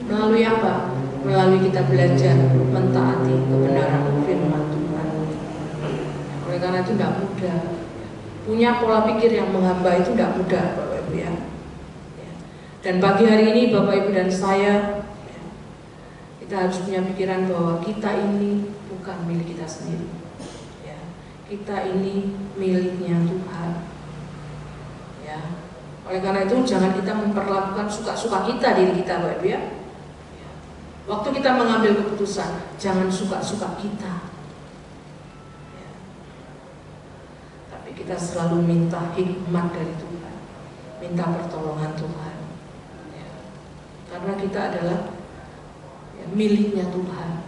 Melalui apa? Melalui kita belajar mentaati kebenaran firman Tuhan. Oleh karena itu tidak mudah. Punya pola pikir yang menghamba itu tidak mudah, Bapak Ibu, ya. Dan pagi hari ini Bapak Ibu dan saya, ya, kita harus punya pikiran bahwa kita ini bukan milik kita sendiri, ya. Kita ini miliknya Tuhan, ya. Oleh karena itu jangan kita memperlakukan suka-suka kita diri kita, Bapak Ibu, ya. Waktu kita mengambil keputusan, jangan suka-suka kita, ya. Tapi kita selalu minta hikmat dari Tuhan, minta pertolongan Tuhan, ya. Karena kita adalah, ya, miliknya Tuhan.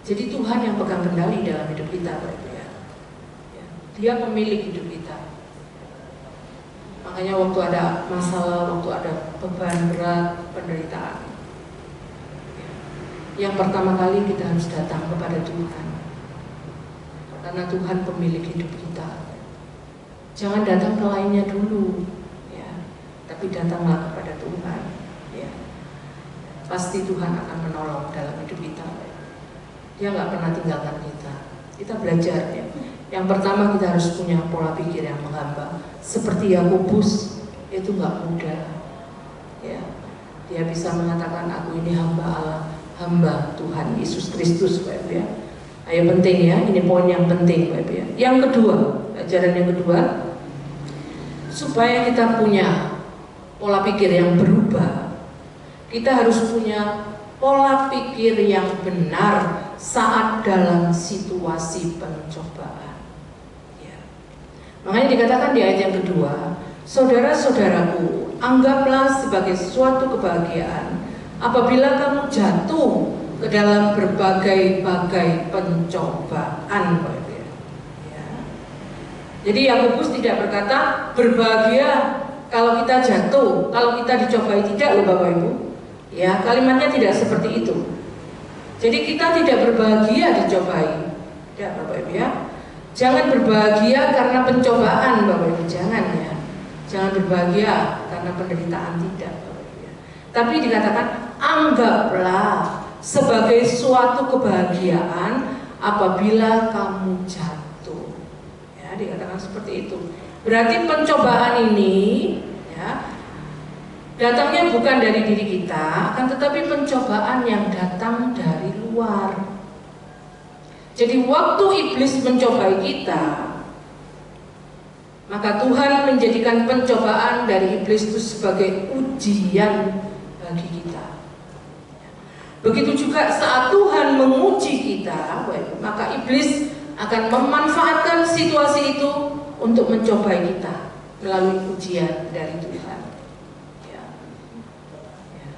Jadi Tuhan yang pegang kendali dalam hidup kita, Bapak Ibu, ya. Dia pemilik hidup kita. Makanya waktu ada masalah, waktu ada beban berat, penderitaan, yang pertama kali kita harus datang kepada Tuhan, karena Tuhan pemilik hidup kita. Jangan datang ke lainnya dulu, ya, tapi datanglah kepada Tuhan, ya. Pasti Tuhan akan menolong dalam hidup kita. Dia nggak pernah tinggalkan kita. Kita belajar, ya. Yang pertama kita harus punya pola pikir yang menghamba. Seperti Yakobus, itu nggak mudah, ya. Dia bisa mengatakan, aku ini hamba Allah, hamba Tuhan Yesus Kristus, Bapak Ibu, ya. Ayo, penting, ya, ini poin yang penting, Bapak Ibu, ya. Yang kedua, ajaran yang kedua, supaya kita punya pola pikir yang berubah, kita harus punya pola pikir yang benar saat dalam situasi pencobaan. Makanya dikatakan di ayat yang kedua, saudara-saudaraku, anggaplah sebagai suatu kebahagiaan apabila kamu jatuh ke dalam berbagai-bagai pencobaan. Ya. Jadi Yakobus tidak berkata berbahagia kalau kita jatuh, kalau kita dicobai, tidak loh Bapak Ibu. Ya, kalimatnya tidak seperti itu. Jadi kita tidak berbahagia dicobai, tidak Bapak Ibu, ya. Jangan berbahagia karena pencobaan, Bapak Ibu, jangan, ya. Jangan berbahagia karena penderitaan, tidak, Bapak Ibu, ya. Tapi dikatakan anggaplah sebagai suatu kebahagiaan apabila kamu jatuh. Ya, dikatakan seperti itu. Berarti pencobaan ini, ya, datangnya bukan dari diri kita, akan tetapi pencobaan yang datang dari luar. Jadi waktu iblis mencobai kita, maka Tuhan menjadikan pencobaan dari iblis itu sebagai ujian bagi kita. Begitu juga saat Tuhan menguji kita, maka iblis akan memanfaatkan situasi itu untuk mencobai kita melalui ujian dari Tuhan. Ya. Ya.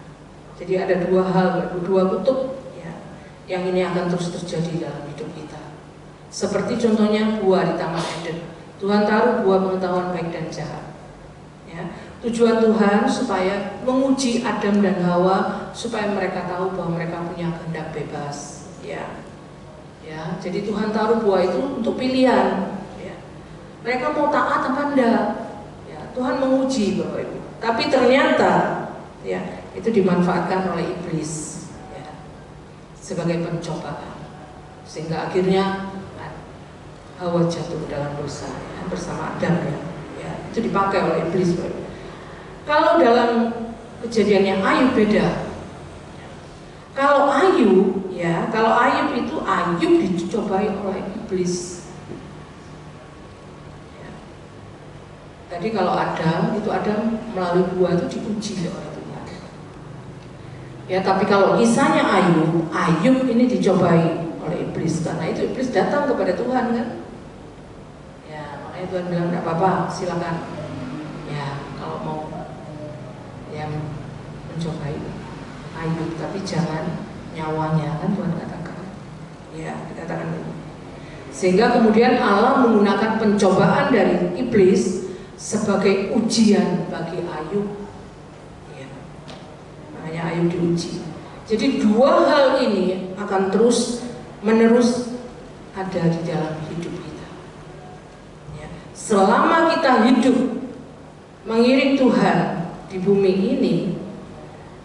Jadi ada dua hal, dua kutub ya, yang ini akan terus terjadi dalam hidup kita. Seperti contohnya buah di Taman Eden. Tuhan taruh buah pengetahuan baik dan jahat. Ya. Tujuan Tuhan supaya menguji Adam dan Hawa supaya mereka tahu bahwa mereka punya kehendak bebas. Ya. Ya, jadi Tuhan taruh buah itu untuk pilihan. Ya. Mereka mau taat apa enggak? Ya, Tuhan menguji Bapak Ibu. Tapi ternyata ya itu dimanfaatkan oleh iblis ya, sebagai pencobaan, sehingga akhirnya Hawa jatuh ke dalam dosa ya, bersama Adam ya. Ya, itu dipakai oleh iblis Bapak Ibu. Kalau dalam kejadiannya Ayub beda. Kalau Ayub itu Ayub dicobai oleh iblis. Ya. Tadi kalau Adam melalui buah itu diuji oleh Tuhan. Ya, tapi kalau kisahnya Ayub ini dicobai oleh iblis, karena itu iblis datang kepada Tuhan kan. Ya, makanya Tuhan bilang enggak apa-apa, silakan. Ya, kalau mau yang mencobai Ayub, tapi jangan nyawanya, kan Tuhan katakan. Ya, dikatakan ini. Sehingga kemudian Allah menggunakan pencobaan dari iblis sebagai ujian bagi Ayub. Ya. Makanya Ayub diuji. Jadi dua hal ini akan terus menerus ada di dalam hidup kita. Ya. Selama kita hidup mengiring Tuhan di bumi ini,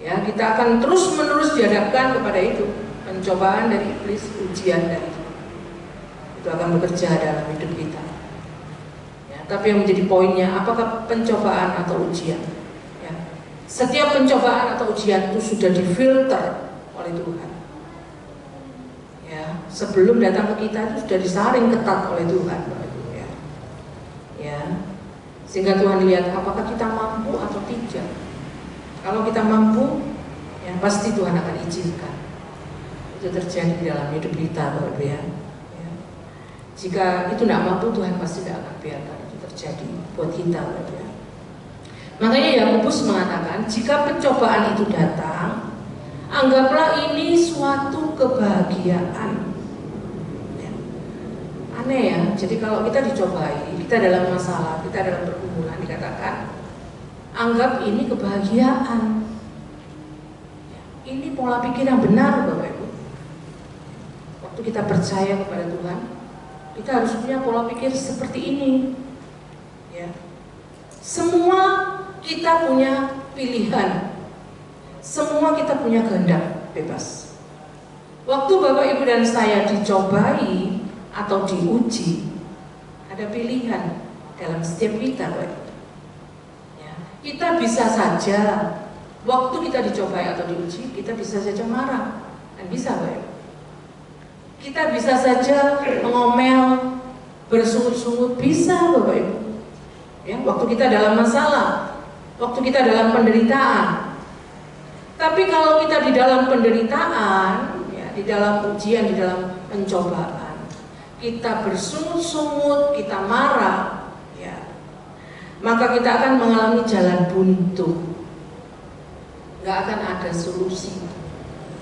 ya, kita akan terus menerus dihadapkan kepada itu, pencobaan dari iblis, ujian dari itu akan bekerja dalam hidup kita. Ya, tapi yang menjadi poinnya, apakah pencobaan atau ujian? Ya, setiap pencobaan atau ujian itu sudah difilter oleh Tuhan. Ya, sebelum datang ke kita itu sudah disaring ketat oleh Tuhan. Ya, ya, sehingga Tuhan lihat apakah kita mampu atau tidak. Kalau kita mampu, ya pasti Tuhan akan izinkan itu terjadi dalam hidup kita, Bapak Ibu ya. Ya. Jika itu tidak mampu, Tuhan pasti tidak akan biarkan itu terjadi buat kita, Bapak Ibu ya. Makanya Yakobus mengatakan, jika pencobaan itu datang, anggaplah ini suatu kebahagiaan. Ya. Aneh ya. Jadi kalau kita dicobai, kita dalam masalah, kita dalam pergumulan, dikatakan anggap ini kebahagiaan. Ini pola pikir yang benar Bapak Ibu. Waktu kita percaya kepada Tuhan, kita harus punya pola pikir seperti ini. Ya. Semua kita punya pilihan. Semua kita punya kehendak bebas. Waktu Bapak Ibu dan saya dicobai atau diuji, ada pilihan dalam setiap kita, Bapak Ibu. Kita bisa saja waktu kita dicobai atau diuji, kita bisa saja marah, dan bisa Bapak. Kita bisa saja mengomel, bersungut-sungut, bisa Bapak Ibu. Ya, waktu kita dalam masalah, waktu kita dalam penderitaan. Tapi kalau kita di dalam penderitaan, ya, di dalam ujian, di dalam pencobaan, kita bersungut-sungut, kita marah, maka kita akan mengalami jalan buntu. Gak akan ada solusi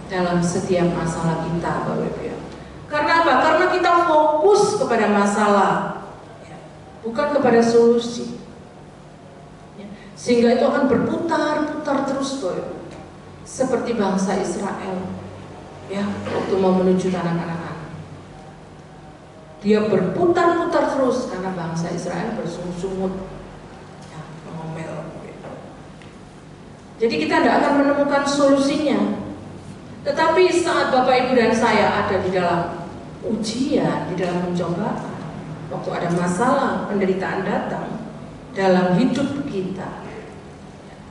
dalam setiap masalah kita, Bapak Ibu ya. Karena apa? Karena kita fokus kepada masalah, ya, bukan kepada solusi. Ya. Sehingga itu akan berputar-putar terus, Bapak Ibu. Seperti bangsa Israel, ya, waktu mau menuju tanah Kanaan. Dia berputar-putar terus karena bangsa Israel bersungut-sungut. Jadi kita tidak akan menemukan solusinya. Tetapi saat Bapak Ibu dan saya ada di dalam ujian, di dalam pencobaan, waktu ada masalah, penderitaan datang dalam hidup kita,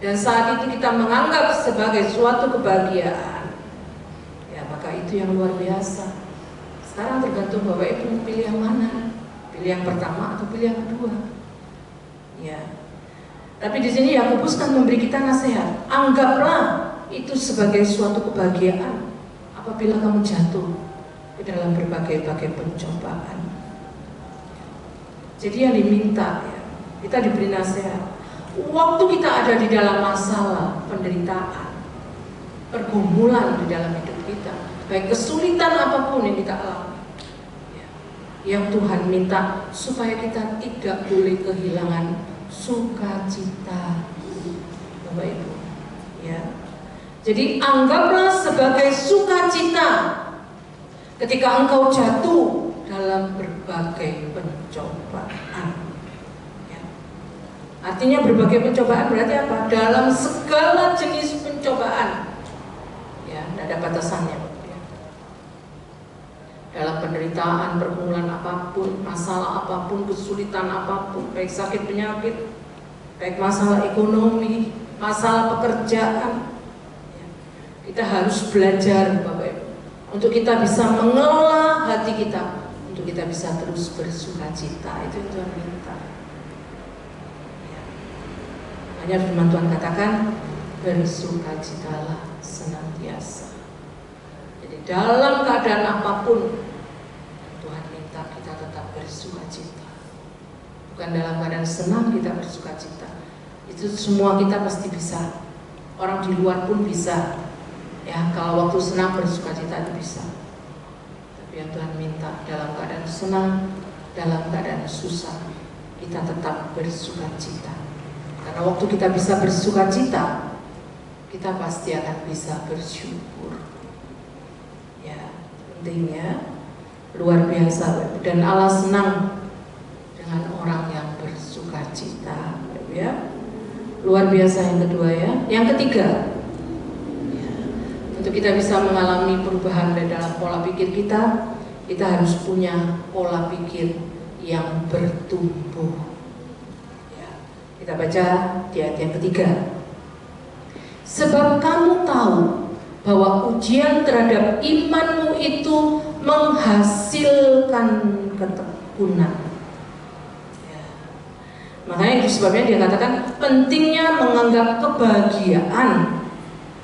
dan saat itu kita menganggap sebagai suatu kebahagiaan, ya maka itu yang luar biasa. Sekarang tergantung Bapak Ibu pilih yang mana, pilih yang pertama atau pilih yang kedua. Ya. Tapi di sini Yakobus kan memberi kita nasihat. Anggaplah itu sebagai suatu kebahagiaan apabila kamu jatuh ke dalam berbagai-bagai pencobaan. Jadi yang diminta ya, kita diberi nasihat. Waktu kita ada di dalam masalah, penderitaan, pergumulan di dalam hidup kita, baik kesulitan apapun yang kita alami, ya, yang Tuhan minta supaya kita tidak boleh kehilangan sukacita, Bapak Ibu. Ya. Jadi anggaplah sebagai sukacita ketika engkau jatuh dalam berbagai pencobaan. Artinya berbagai pencobaan berarti apa? Dalam segala jenis pencobaan. Ya, tidak ada batasannya. Ya. Dalam penderitaan, pergumulan apapun, masalah apapun, kesulitan apapun, baik sakit penyakit, baik masalah ekonomi, masalah pekerjaan. Ya. Kita harus belajar, Bapak Ibu, untuk kita bisa mengelola hati kita, untuk kita bisa terus bersukacita. Itu yang Tuhan minta. Hanya firman Tuhan katakan bersukacitalah senantiasa. Jadi dalam keadaan apapun Tuhan minta kita tetap bersukacita. Bukan dalam keadaan senang kita bersukacita. Itu semua kita pasti bisa. Orang di luar pun bisa. Ya, kalau waktu senang bersukacita itu bisa. Tapi yang Tuhan minta dalam keadaan senang, dalam keadaan susah, kita tetap bersukacita. Karena waktu kita bisa bersukacita, kita pasti akan bisa bersyukur. Ya, pentingnya luar biasa. Dan Allah senang dengan orang yang bersukacita. Ya, luar biasa yang kedua ya. Yang ketiga, ya, untuk kita bisa mengalami perubahan dalam pola pikir kita harus punya pola pikir yang bertumbuh. Kita baca di ayat yang ketiga. Sebab kamu tahu bahwa ujian terhadap imanmu itu menghasilkan ketekunan. Ya. Makanya itu sebabnya dia katakan pentingnya menganggap kebahagiaan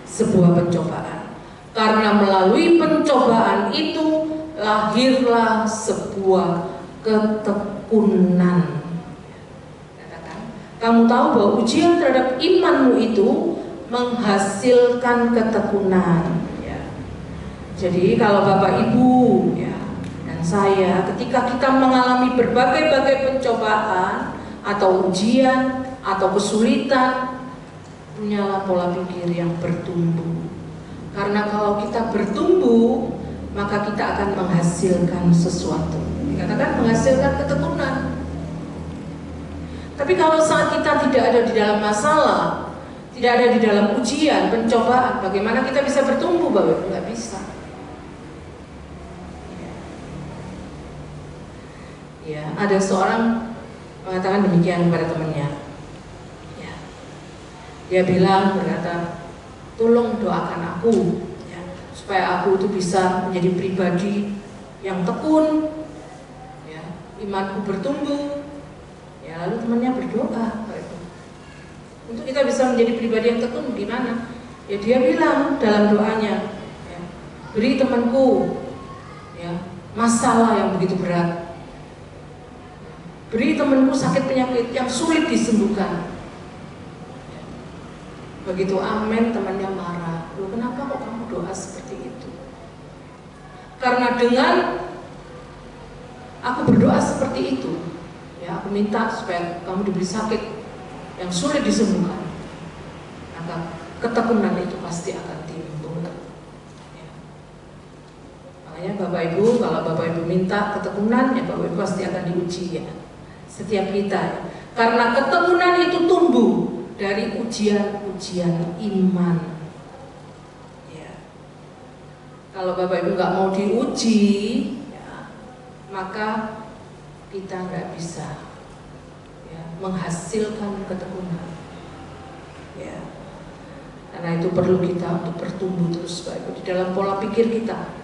sebuah pencobaan. Karena melalui pencobaan itu lahirlah sebuah ketekunan. Kamu tahu bahwa ujian terhadap imanmu itu menghasilkan ketekunan. Ya. Jadi kalau Bapak Ibu ya, dan saya ketika kita mengalami berbagai-bagai pencobaan atau ujian atau kesulitan, punyalah pola pikir yang bertumbuh. Karena kalau kita bertumbuh, maka kita akan menghasilkan sesuatu. Dikatakan menghasilkan ketekunan. Tapi kalau saat kita tidak ada di dalam masalah, tidak ada di dalam ujian, pencobaan, bagaimana kita bisa bertumbuh, Bapak? Nggak bisa. Ya, ada seorang mengatakan demikian kepada temannya. Ya. Dia berkata, tolong doakan aku, ya, supaya aku itu bisa menjadi pribadi yang tekun, ya, imanku bertumbuh. Ya, lalu temannya berdoa untuk kita bisa menjadi pribadi yang tekun gimana? Ya dia bilang dalam doanya, ya, beri temanku ya, masalah yang begitu berat, beri temanku sakit penyakit yang sulit disembuhkan. Begitu amin, temannya marah. Loh, kenapa kok kamu doa seperti itu? Karena dengan aku berdoa seperti itu, ya, aku minta supaya kamu diberi sakit yang sulit disembuhkan, maka ketekunan itu pasti akan timbul. Ya. Makanya Bapak Ibu, kalau Bapak Ibu minta ketekunan, ya Bapak Ibu pasti akan diuji ya. Setiap kita, ya. Karena ketekunan itu tumbuh dari ujian-ujian iman. Ya. Kalau Bapak Ibu nggak mau diuji, ya, maka kita nggak bisa ya, menghasilkan ketekunan. Ya. Karena itu perlu kita untuk bertumbuh terus Bapak Ibu di dalam pola pikir kita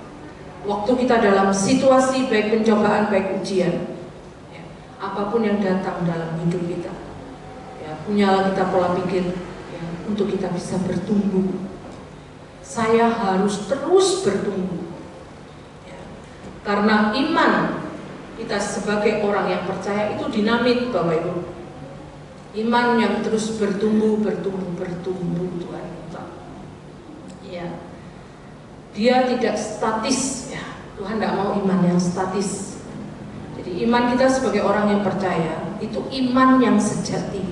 waktu kita dalam situasi baik pencobaan, baik ujian, ya, apapun yang datang dalam hidup kita, ya, punyalah kita pola pikir ya, untuk kita bisa bertumbuh. Saya harus terus bertumbuh, ya, karena iman kita sebagai orang yang percaya itu dinamik, Bapak Ibu. Iman yang terus bertumbuh Tuhan minta. Ya. Dia tidak statis, ya. Tuhan tidak mau iman yang statis. Jadi iman kita sebagai orang yang percaya itu iman yang sejati.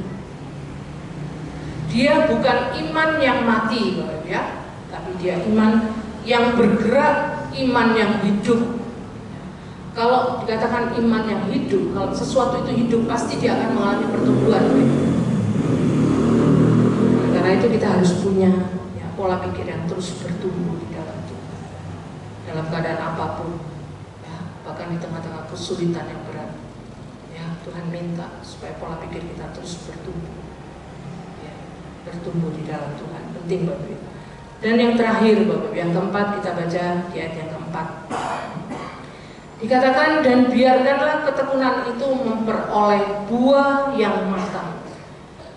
Dia bukan iman yang mati, Bapak ya, tapi dia iman yang bergerak, iman yang hidup. Kalau dikatakan iman yang hidup, kalau sesuatu itu hidup pasti dia akan mengalami pertumbuhan. Karena itu kita harus punya ya, pola pikir yang terus bertumbuh di dalam Tuhan, dalam keadaan apapun, ya, bahkan di tengah-tengah kesulitan yang berat. Ya, Tuhan minta supaya pola pikir kita terus bertumbuh, ya, bertumbuh di dalam Tuhan. Penting, Bapak Ibu. Dan yang terakhir, Bapak Ibu, yang keempat kita baca di ayat yang keempat. Dikatakan, dan biarkanlah ketekunan itu memperoleh buah yang matang,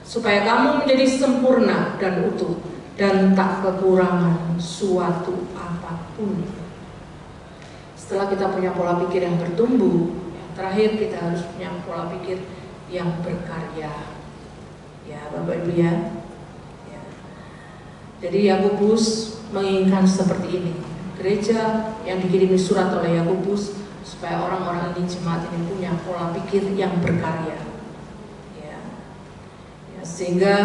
supaya kamu menjadi sempurna dan utuh, dan tak kekurangan suatu apapun. Setelah kita punya pola pikir yang bertumbuh, yang terakhir kita harus punya pola pikir yang berkarya. Ya, Bapak Ibu ya. Ya. Jadi Yakobus menginginkan seperti ini. Gereja yang dikirimi surat oleh Yakobus supaya orang-orang ini, jemaat ini punya pola pikir yang berkarya, ya. Ya, sehingga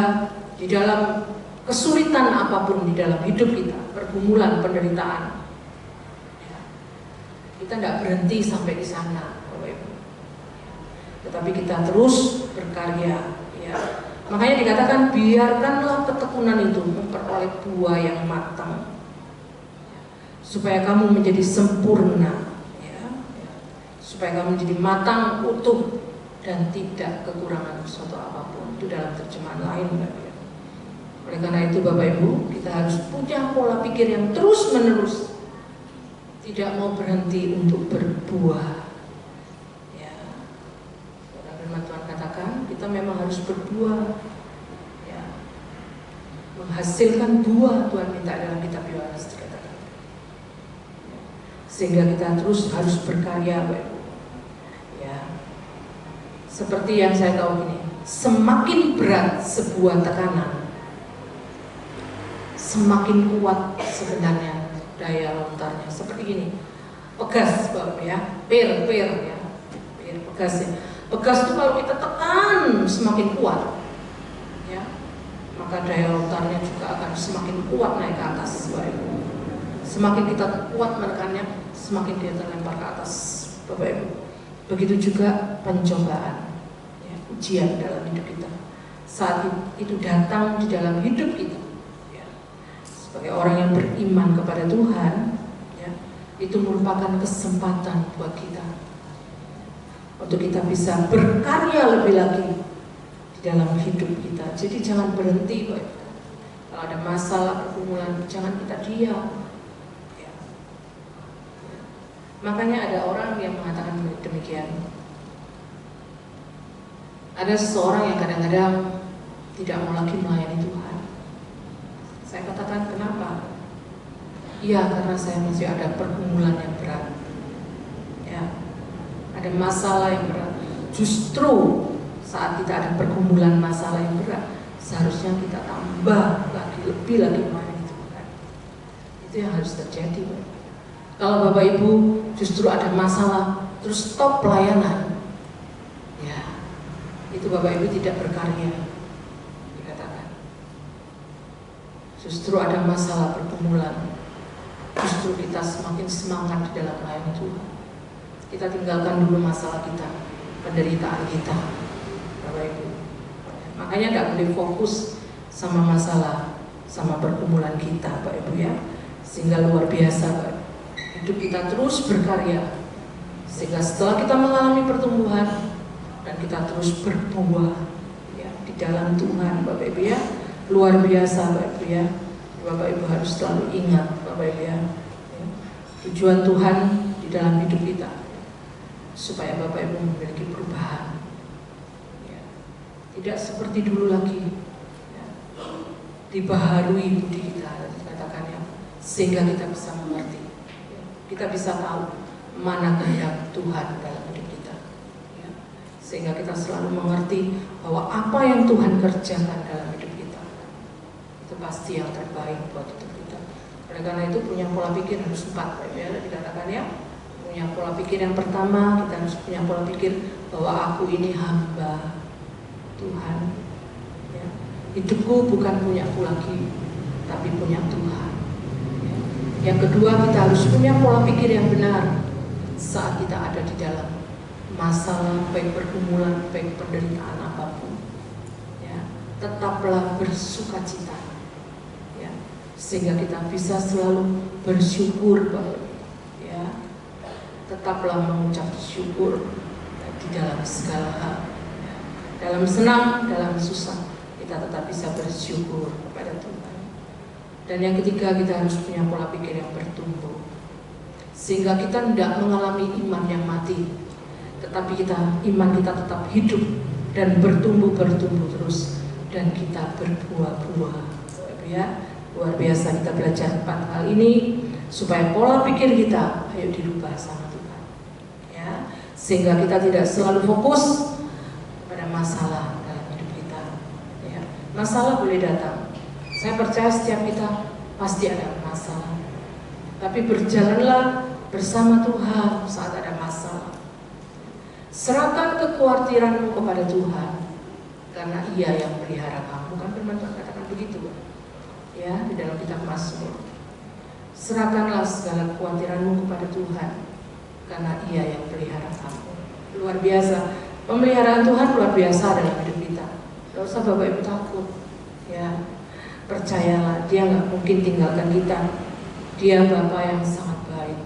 di dalam kesulitan apapun di dalam hidup kita, pergumulan, penderitaan, ya, kita tidak berhenti sampai di sana, Bapak Ibu. Tetapi kita terus berkarya, ya. Makanya dikatakan biarkanlah ketekunan itu memperoleh buah yang matang, ya, supaya kamu menjadi sempurna. Supaya kamu menjadi matang, utuh, dan tidak kekurangan suatu apapun. Itu dalam terjemahan lain, Bapak Ibu. Oleh karena itu, Bapak Ibu, kita harus punya pola pikir yang terus menerus, tidak mau berhenti untuk berbuah. Ya, firman Tuhan katakan kita memang harus berbuah, ya, menghasilkan buah. Tuhan minta dalam kitab Yohanes dikatakan, ya, sehingga kita terus harus berkarya, Bapak Ibu. Seperti yang saya tahu ini, semakin berat sebuah tekanan, semakin kuat sebenarnya daya lontarnya. Seperti ini, pegas, Bapak ya, per ya, pegas ya. Pegas itu kalau kita tekan semakin kuat, ya, maka daya lontarnya juga akan semakin kuat naik ke atas, Bapak Ibu. Semakin kita kuat menekannya, semakin dia terlempar ke atas, Bapak Ibu. Begitu juga pencobaan, ya, ujian dalam hidup kita. Saat itu datang di dalam hidup kita, ya, sebagai orang yang beriman kepada Tuhan, ya, itu merupakan kesempatan buat kita untuk kita bisa berkarya lebih lagi di dalam hidup kita. Jadi jangan berhenti, Bapak. Kalau ada masalah, pergumulan, jangan kita diam. Makanya ada orang yang mengatakan demikian. Ada seseorang yang kadang-kadang tidak mau lagi melayani Tuhan. Saya katakan, kenapa? Iya, karena saya masih ada pergumulan yang berat, ya, ada masalah yang berat. Justru saat kita ada pergumulan masalah yang berat, seharusnya kita tambah lagi, lebih lagi melayani Tuhan. Itu yang harus terjadi. Kalau Bapak Ibu justru ada masalah terus stop pelayanan, ya, itu Bapak Ibu tidak berkarya, dikatakan. Justru ada masalah pergumulan, justru kita semakin semangat di dalam melayani Tuhan. Kita tinggalkan dulu masalah kita, penderitaan kita, Bapak Ibu. Makanya tidak boleh fokus sama masalah, sama pergumulan kita, Bapak Ibu ya. Sehingga luar biasa, Bapak. Hidup kita terus berkarya, sehingga setelah kita mengalami pertumbuhan dan kita terus berbuah, ya, di dalam Tuhan, Bapak Ibu ya, luar biasa, Bapak Ibu ya. Bapak Ibu harus selalu ingat, Bapak Ibu ya, tujuan Tuhan di dalam hidup kita, supaya Bapak Ibu memiliki perubahan, ya. Tidak seperti dulu lagi, ya. Dibaharui budi kita, dikatakannya, sehingga kita bisa mengerti, ya. Kita bisa tahu mana kehendak Tuhan dalam hidup kita, ya. Sehingga kita selalu mengerti bahwa apa yang Tuhan kerjakan dalam hidup kita itu pasti yang terbaik buat hidup kita. Oleh karena itu punya pola pikir harus 4, ya, dikatakannya. Punya pola pikir yang pertama, kita harus punya pola pikir bahwa aku ini hamba Tuhan, ya. Hidupku bukan punya aku lagi, tapi punya Tuhan, ya. Yang kedua, kita harus punya pola pikir yang benar saat kita ada di dalam masalah, baik pergumulan, baik penderitaan apapun, ya. Tetaplah bersukacita, ya, sehingga kita bisa selalu bersyukur, ya. Tetaplah mengucap syukur di dalam segala hal, ya. Dalam senang, dalam susah, kita tetap bisa bersyukur kepada Tuhan. Dan yang ketiga, kita harus punya pola pikir yang bertumbuh, sehingga kita tidak mengalami iman yang mati, tetapi iman kita tetap hidup dan bertumbuh terus, dan kita berbuah-buah, ya. Luar biasa kita belajar 4 hal ini supaya pola pikir kita ayo dirubah sama Tuhan, ya, sehingga kita tidak selalu fokus pada masalah dalam hidup kita, ya. Masalah boleh datang, saya percaya setiap kita pasti ada masalah, tapi berjalanlah bersama Tuhan saat ada masalah. Serahkan kekhawatiranmu kepada Tuhan, karena Ia yang pelihara kamu. Kan firman Tuhan katakan begitu, ya, di dalam kitab Mazmur. Serahkanlah segala kekhawatiranmu kepada Tuhan, karena Ia yang pelihara kamu. Luar biasa, pemeliharaan Tuhan luar biasa dalam hidup kita. Gak usah Bapak Ibu takut, ya. Percayalah, Dia gak mungkin tinggalkan kita. Dia Bapa yang sangat baik.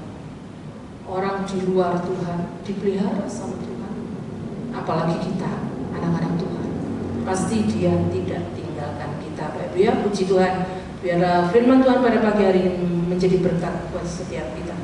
Orang di luar Tuhan dipelihara sama Tuhan, apalagi kita, anak-anak Tuhan. Pasti Dia tidak tinggalkan kita, Bapak Ibu, ya. Puji Tuhan. Biarlah firman Tuhan pada pagi hari ini menjadi berkat buat setiap kita.